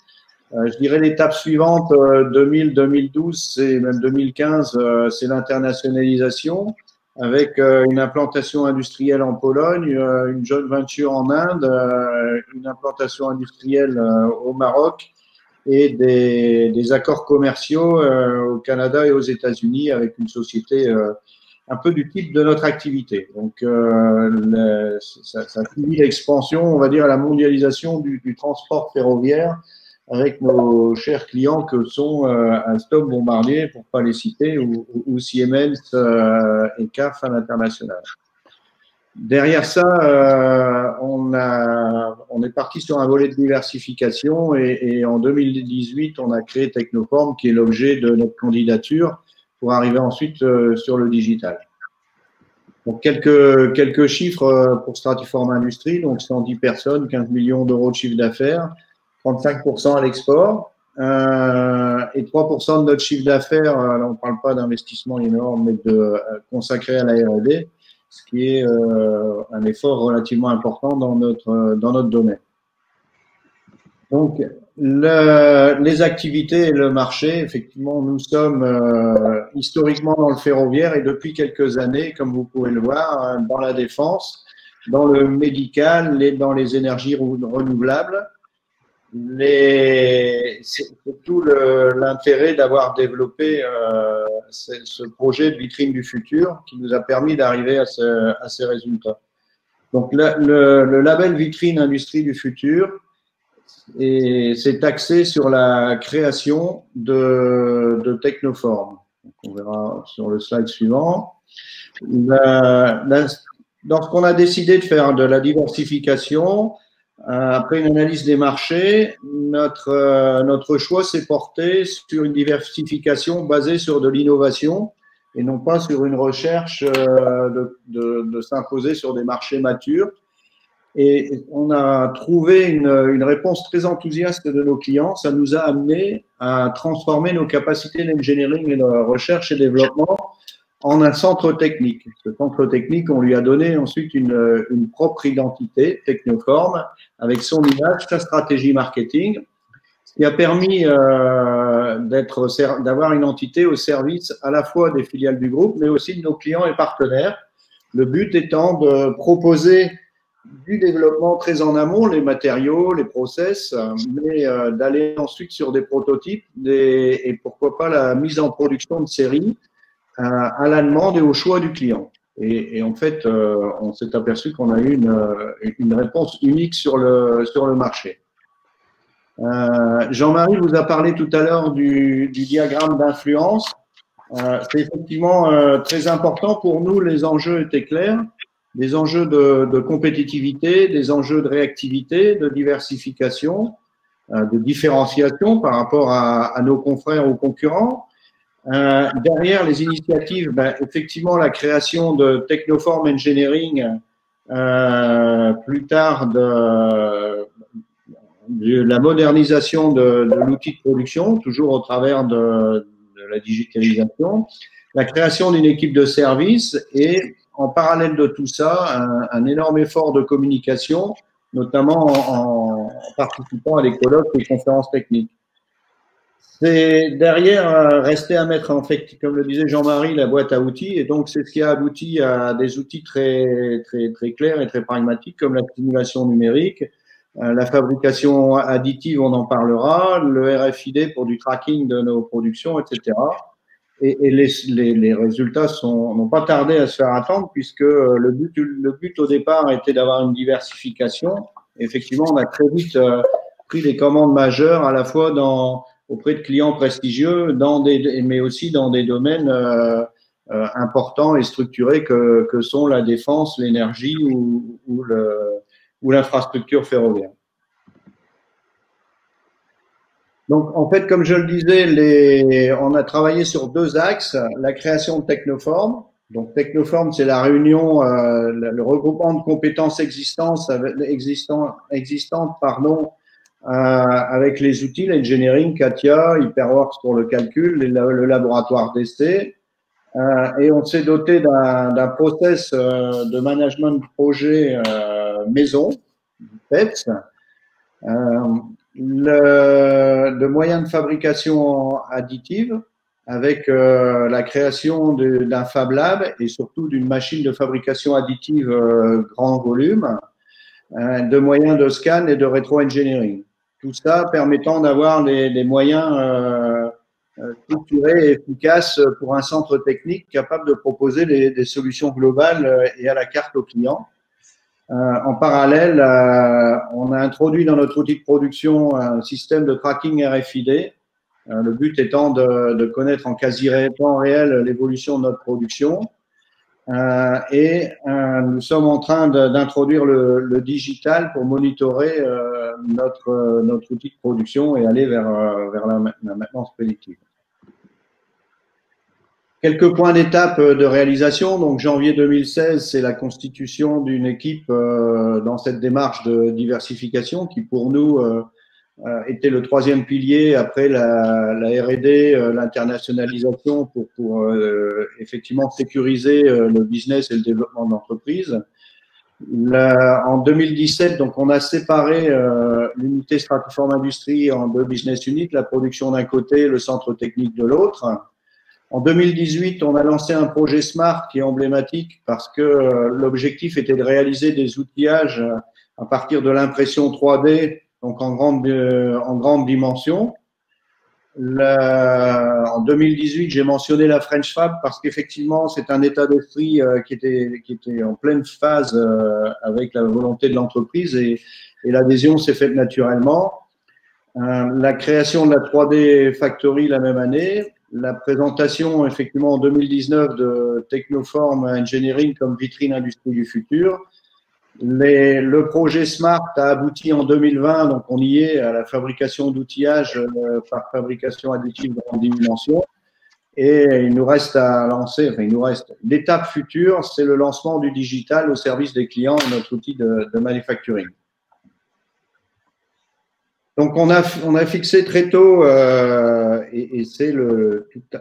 Je dirais l'étape suivante, 2000, 2012 et même 2015, c'est l'internationalisation avec une implantation industrielle en Pologne, une joint venture en Inde, une implantation industrielle au Maroc et des accords commerciaux au Canada et aux États-Unis avec une société un peu du type de notre activité. Donc, ça finit l'expansion, on va dire, à la mondialisation du transport ferroviaire avec nos chers clients que sont Alstom, Bombardier, pour ne pas les citer, ou Siemens et CAF à l'international. Derrière ça, on est parti sur un volet de diversification et en 2018, on a créé Technoform, qui est l'objet de notre candidature pour arriver ensuite sur le digital. Donc, quelques chiffres pour Stratiform Industries, donc 110 personnes, 15 millions d'euros de chiffre d'affaires, 35% à l'export et 3% de notre chiffre d'affaires, là on ne parle pas d'investissement énorme, mais consacré à la R&D, ce qui est un effort relativement important dans notre domaine. Donc, les activités et le marché, effectivement, nous sommes historiquement dans le ferroviaire et depuis quelques années, comme vous pouvez le voir, dans la défense, dans le médical et dans les énergies renouvelables. C'est tout l'intérêt d'avoir développé ce projet de vitrine du futur qui nous a permis d'arriver à ces résultats. Donc, le label vitrine industrie du futur c'est axé sur la création de Technoform. On verra sur le slide suivant. Lorsqu'on a décidé de faire de la diversification, après une analyse des marchés, notre choix s'est porté sur une diversification basée sur de l'innovation et non pas sur une recherche de s'imposer sur des marchés matures. Et on a trouvé une réponse très enthousiaste de nos clients. Ça nous a amené à transformer nos capacités d'engineering et de recherche et développement en un centre technique. Ce centre technique, on lui a donné ensuite une propre identité, Technoform, avec son image, sa stratégie marketing, ce qui a permis d'avoir une entité au service à la fois des filiales du groupe, mais aussi de nos clients et partenaires. Le but étant de proposer du développement très en amont, les matériaux, les process, mais d'aller ensuite sur des prototypes et pourquoi pas la mise en production de série à la demande et au choix du client. Et en fait, on s'est aperçu qu'on a eu une réponse unique sur le marché. Jean-Marie vous a parlé tout à l'heure du diagramme d'influence. C'est effectivement très important pour nous, les enjeux étaient clairs. Des enjeux de compétitivité, des enjeux de réactivité, de diversification, de différenciation par rapport à nos confrères ou concurrents. Derrière les initiatives, effectivement, la création de Technoform Engineering, plus tard de la modernisation de l'outil de production, toujours au travers de la digitalisation, la création d'une équipe de service et en parallèle de tout ça, un énorme effort de communication notamment en participant à des colloques et conférences techniques. C'est derrière rester à mettre, en fait, comme le disait Jean-Marie, la boîte à outils. Et donc, c'est ce qui a abouti à des outils très clairs et très pragmatiques, comme la simulation numérique, la fabrication additive, on en parlera, le RFID pour du tracking de nos productions, etc. Et les résultats n'ont pas tardé à se faire attendre, puisque le but au départ était d'avoir une diversification. Et effectivement, on a très vite pris des commandes majeures, à la fois auprès de clients prestigieux, mais aussi dans des domaines importants et structurés que sont la défense, l'énergie ou l'infrastructure ferroviaire. Donc, en fait, comme je le disais, on a travaillé sur 2 axes. La création de Technoform. Donc, Technoform, c'est la réunion, le regroupement de compétences existantes, avec les outils, l'engineering, CATIA, HyperWorks pour le calcul, le laboratoire d'essai. Et on s'est doté d'un process de management de projet maison, PEPS, de moyens de fabrication additive, avec la création d'un Fab Lab et surtout d'une machine de fabrication additive grand volume, de moyens de scan et de rétro-engineering. Tout ça permettant d'avoir des moyens structurés et efficaces pour un centre technique capable de proposer des solutions globales et à la carte aux clients. En parallèle, on a introduit dans notre outil de production un système de tracking RFID, le but étant de connaître en quasi-temps réel l'évolution de notre production. Et nous sommes en train d'introduire le digital pour monitorer notre outil de production et aller vers la maintenance prédictive. Quelques points d'étape de réalisation. Donc, janvier 2016, c'est la constitution d'une équipe dans cette démarche de diversification qui, pour nous, était le 3e pilier après la R&D, l'internationalisation pour effectivement sécuriser le business et le développement de l'entreprise. En 2017, donc, on a séparé l'unité Stratiform Industrie en 2 business units, la production d'un côté, le centre technique de l'autre. En 2018, on a lancé un projet SMART qui est emblématique parce que l'objectif était de réaliser des outillages à partir de l'impression 3D, donc en grande dimension. En 2018, j'ai mentionné la French Fab parce qu'effectivement, c'est un état d'esprit qui était en pleine phase avec la volonté de l'entreprise et l'adhésion s'est faite naturellement. La création de la 3D Factory la même année. La présentation, effectivement, en 2019 de Technoform Engineering comme vitrine industrie du futur. Le projet SMART a abouti en 2020, donc on y est à la fabrication d'outillage par fabrication additive de grande dimension. Et il nous reste à lancer, l'étape future, c'est le lancement du digital au service des clients et notre outil de manufacturing. Donc, on a fixé très tôt, et c'est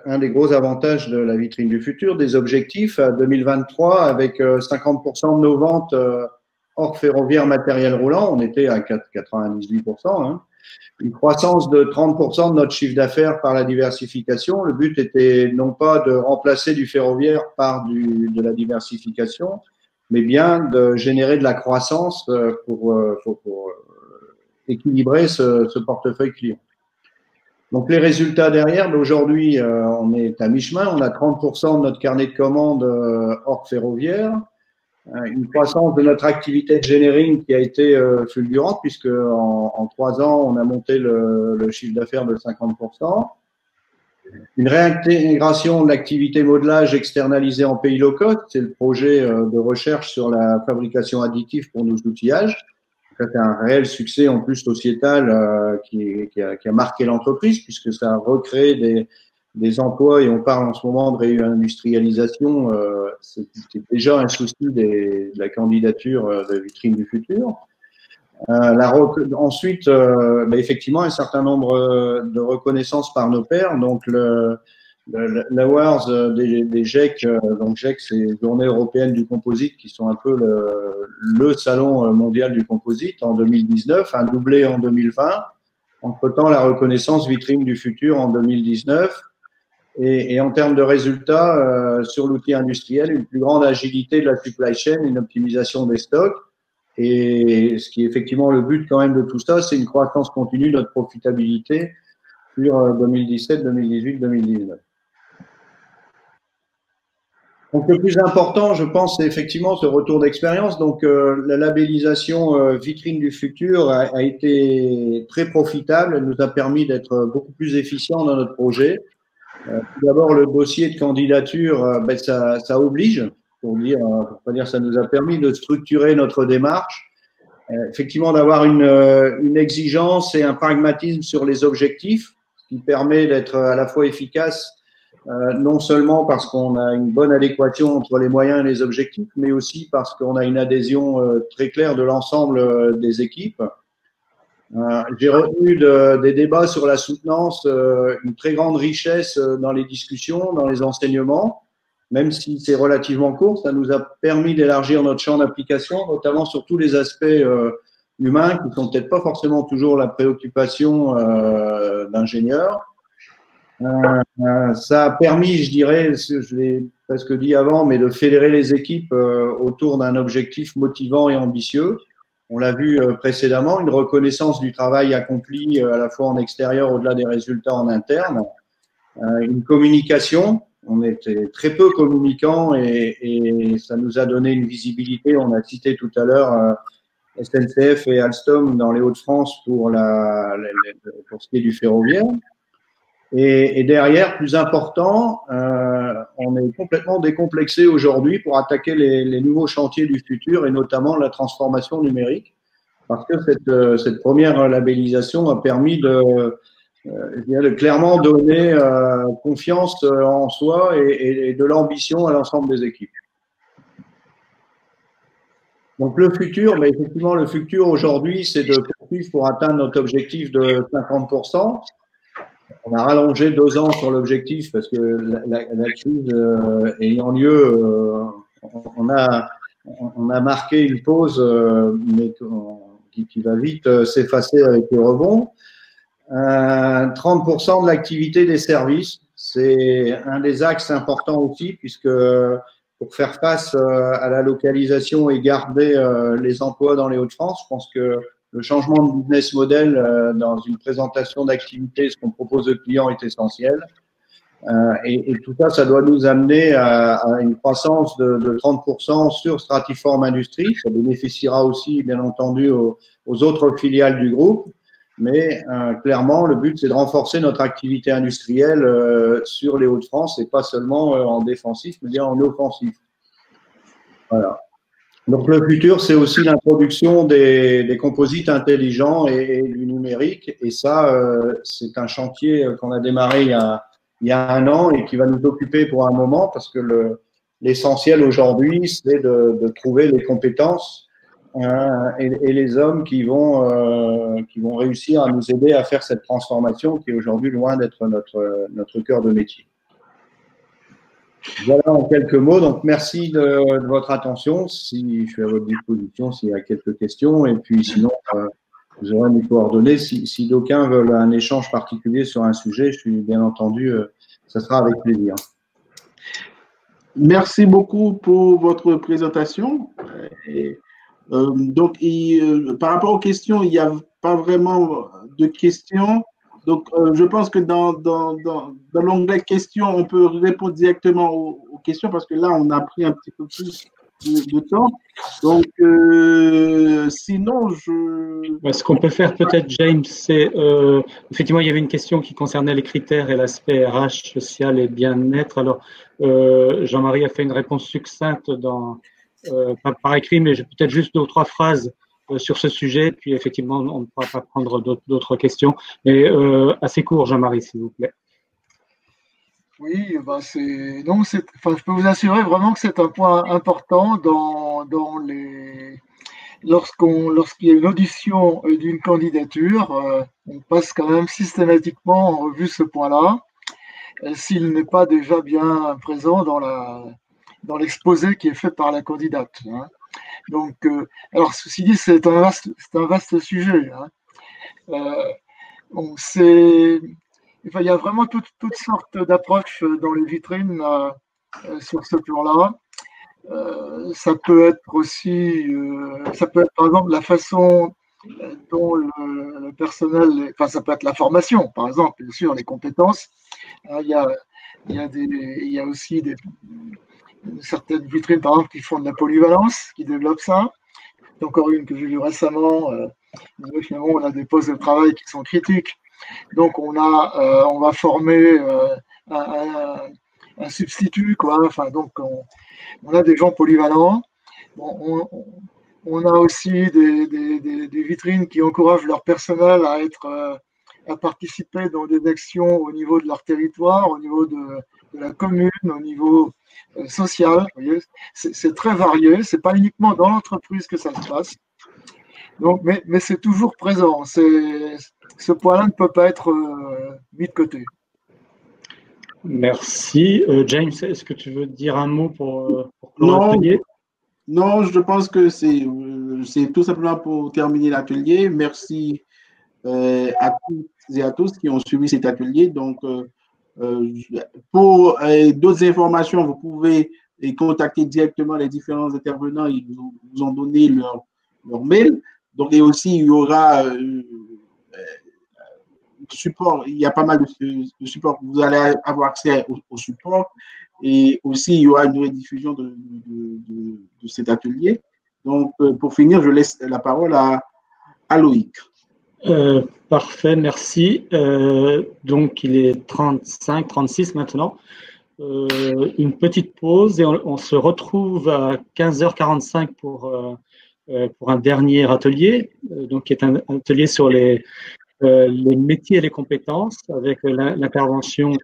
un des gros avantages de la vitrine du futur, des objectifs à 2023 avec 50% de nos ventes hors ferroviaire matériel roulant. On était à 98%. Hein. Une croissance de 30% de notre chiffre d'affaires par la diversification. Le but était non pas de remplacer du ferroviaire par de la diversification, mais bien de générer de la croissance pour équilibrer ce portefeuille client. Donc, les résultats derrière, aujourd'hui, on est à mi-chemin. On a 30% de notre carnet de commandes hors ferroviaire. Une croissance de notre activité de engineering qui a été fulgurante puisque en 3 ans, on a monté le chiffre d'affaires de 50%. Une réintégration de l'activité modelage externalisée en pays low cost. C'est le projet de recherche sur la fabrication additive pour nos outillages. C'est un réel succès en plus sociétal qui a marqué l'entreprise puisque ça a recréé des emplois et on parle en ce moment de réindustrialisation. C'est déjà un souci de la candidature de vitrine du futur. Ensuite, effectivement, un certain nombre de reconnaissances par nos pairs. Donc, l'Awards des GEC. Donc GEC, c'est Journée européenne du composite, qui sont un peu le salon mondial du composite en 2019, un doublé en 2020. Entre-temps, la reconnaissance vitrine du futur en 2019. Et en termes de résultats sur l'outil industriel, une plus grande agilité de la supply chain, une optimisation des stocks. Et ce qui est effectivement le but quand même de tout ça, c'est une croissance continue de notre profitabilité sur 2017, 2018, 2019. Donc le plus important, je pense, c'est effectivement ce retour d'expérience. Donc la labellisation vitrine du futur a été très profitable. Elle nous a permis d'être beaucoup plus efficients dans notre projet. Tout d'abord, le dossier de candidature, ça oblige, pour pas dire ça nous a permis de structurer notre démarche. Effectivement, d'avoir une exigence et un pragmatisme sur les objectifs, ce qui permet d'être à la fois efficace, non seulement parce qu'on a une bonne adéquation entre les moyens et les objectifs, mais aussi parce qu'on a une adhésion très claire de l'ensemble des équipes. J'ai retenu des débats sur la soutenance une très grande richesse dans les discussions, dans les enseignements, même si c'est relativement court. Ça nous a permis d'élargir notre champ d'application, notamment sur tous les aspects humains qui ne sont peut-être pas forcément toujours la préoccupation d'ingénieurs. Ça a permis, je dirais, je l'ai presque dit avant, mais de fédérer les équipes autour d'un objectif motivant et ambitieux. On l'a vu précédemment, une reconnaissance du travail accompli à la fois en extérieur au-delà des résultats en interne, une communication. On était très peu communicants et ça nous a donné une visibilité. On a cité tout à l'heure SNCF et Alstom dans les Hauts-de-France pour ce qui est du ferroviaire. Et derrière, plus important, on est complètement décomplexé aujourd'hui pour attaquer les nouveaux chantiers du futur et notamment la transformation numérique, parce que cette première labellisation a permis de clairement donner confiance en soi et de l'ambition à l'ensemble des équipes. Donc le futur, mais effectivement le futur aujourd'hui, c'est de poursuivre pour atteindre notre objectif de 50%. On a rallongé 2 ans sur l'objectif parce que la crise ayant lieu, on a marqué une pause, mais qui va vite s'effacer avec le rebond. 30% de l'activité des services, c'est un des axes importants aussi, puisque pour faire face à la localisation et garder les emplois dans les Hauts-de-France, je pense que le changement de business model dans une présentation d'activité, ce qu'on propose aux clients est essentiel. Et tout ça, ça doit nous amener à une croissance de 30% sur Stratiform Industries. Ça bénéficiera aussi, bien entendu, aux autres filiales du groupe. Mais clairement, le but, c'est de renforcer notre activité industrielle sur les Hauts-de-France et pas seulement en défensif, mais bien en offensif. Voilà. Donc, le futur, c'est aussi l'introduction des composites intelligents et du numérique. Et ça, c'est un chantier qu'on a démarré il y a 1 an et qui va nous occuper pour un moment parce que l'essentiel aujourd'hui, c'est de trouver les compétences et les hommes qui vont réussir à nous aider à faire cette transformation qui est aujourd'hui loin d'être notre cœur de métier. Voilà en quelques mots. Donc, merci de votre attention. Je suis à votre disposition s'il y a quelques questions. Et puis, sinon, vous aurez mes coordonnées. Si d'aucuns veulent un échange particulier sur un sujet, je suis bien entendu, ça sera avec plaisir. Merci beaucoup pour votre présentation. Donc, par rapport aux questions, il n'y a pas vraiment de questions. Donc, je pense que dans l'onglet questions, on peut répondre directement aux questions parce que là, on a pris un petit peu plus de temps. Donc, sinon, ce qu'on peut faire peut-être, James, c'est effectivement, il y avait une question qui concernait les critères et l'aspect RH, social et bien-être. Alors, Jean-Marie a fait une réponse succincte par écrit, mais peut-être juste 2 ou 3 phrases sur ce sujet, puis effectivement, on ne pourra pas prendre d'autres questions, mais assez court, Jean-Marie, s'il vous plaît. Oui, je peux vous assurer vraiment que c'est un point important lorsqu'il y a une audition d'une candidature, on passe quand même systématiquement en revue ce point-là. s'il n'est pas déjà bien présent dans l'exposé qui est fait par la candidate. Hein. Donc, alors ceci dit, c'est un vaste sujet. Hein. Il y a vraiment toutes sortes d'approches dans les vitrines sur ce plan-là. Ça peut être aussi, par exemple la façon dont le personnel, enfin ça peut être la formation, par exemple, bien sûr, les compétences. Il y a aussi certaines vitrines, par exemple, qui font de la polyvalence, qui développent ça. Encore une que j'ai vue récemment, finalement, on a des postes de travail qui sont critiques. Donc, on va former un substitut, quoi. Enfin, donc, on a des gens polyvalents. Bon, on a aussi des vitrines qui encouragent leur personnel à participer dans des actions au niveau de leur territoire, au niveau de la commune, au niveau social. C'est très varié. C'est pas uniquement dans l'entreprise que ça se passe. Donc, mais c'est toujours présent. Ce point-là ne peut pas être mis de côté. Merci. James, est-ce que tu veux dire un mot pour l'atelier? Non, je pense que c'est tout simplement pour terminer l'atelier. Merci à toutes et à tous qui ont suivi cet atelier. Donc, pour d'autres informations, vous pouvez contacter directement les différents intervenants. Ils vous ont donné leur mail. Donc, et aussi, il y aura support. Il y a pas mal de supports. Vous allez avoir accès au support. Et aussi, il y aura une rediffusion de cet atelier. Donc, pour finir, je laisse la parole à Loïc. Parfait, merci. Donc, il est 35, 36 maintenant. Une petite pause et on se retrouve à 15h45 pour un dernier atelier, donc qui est un atelier sur les métiers et les compétences avec l'intervention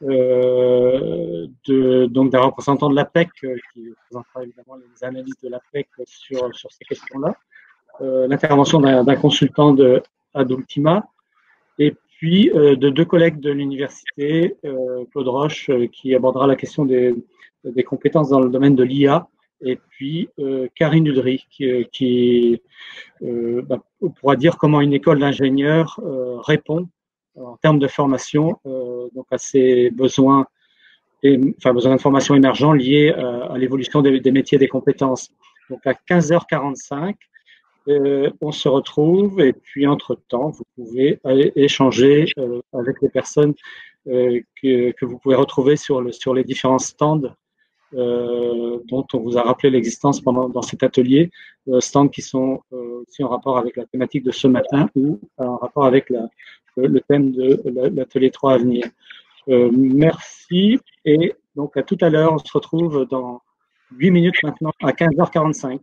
d'un représentant de l'APEC qui présentera évidemment les analyses de l'APEC sur ces questions-là, l'intervention d'un consultant de Adultima et puis de deux collègues de l'université, Claude Roche qui abordera la question des compétences dans le domaine de l'IA et puis Karine Udry qui pourra dire comment une école d'ingénieurs répond en termes de formation donc à ces besoins de formation émergents liés à l'évolution des métiers et des compétences. Donc à 15h45, on se retrouve et puis entre-temps, vous pouvez aller échanger avec les personnes que vous pouvez retrouver sur les différents stands dont on vous a rappelé l'existence dans cet atelier, stands qui sont aussi en rapport avec la thématique de ce matin ou en rapport avec le thème de l'atelier 3 à venir. Merci et donc à tout à l'heure, on se retrouve dans 8 minutes maintenant à 15h45.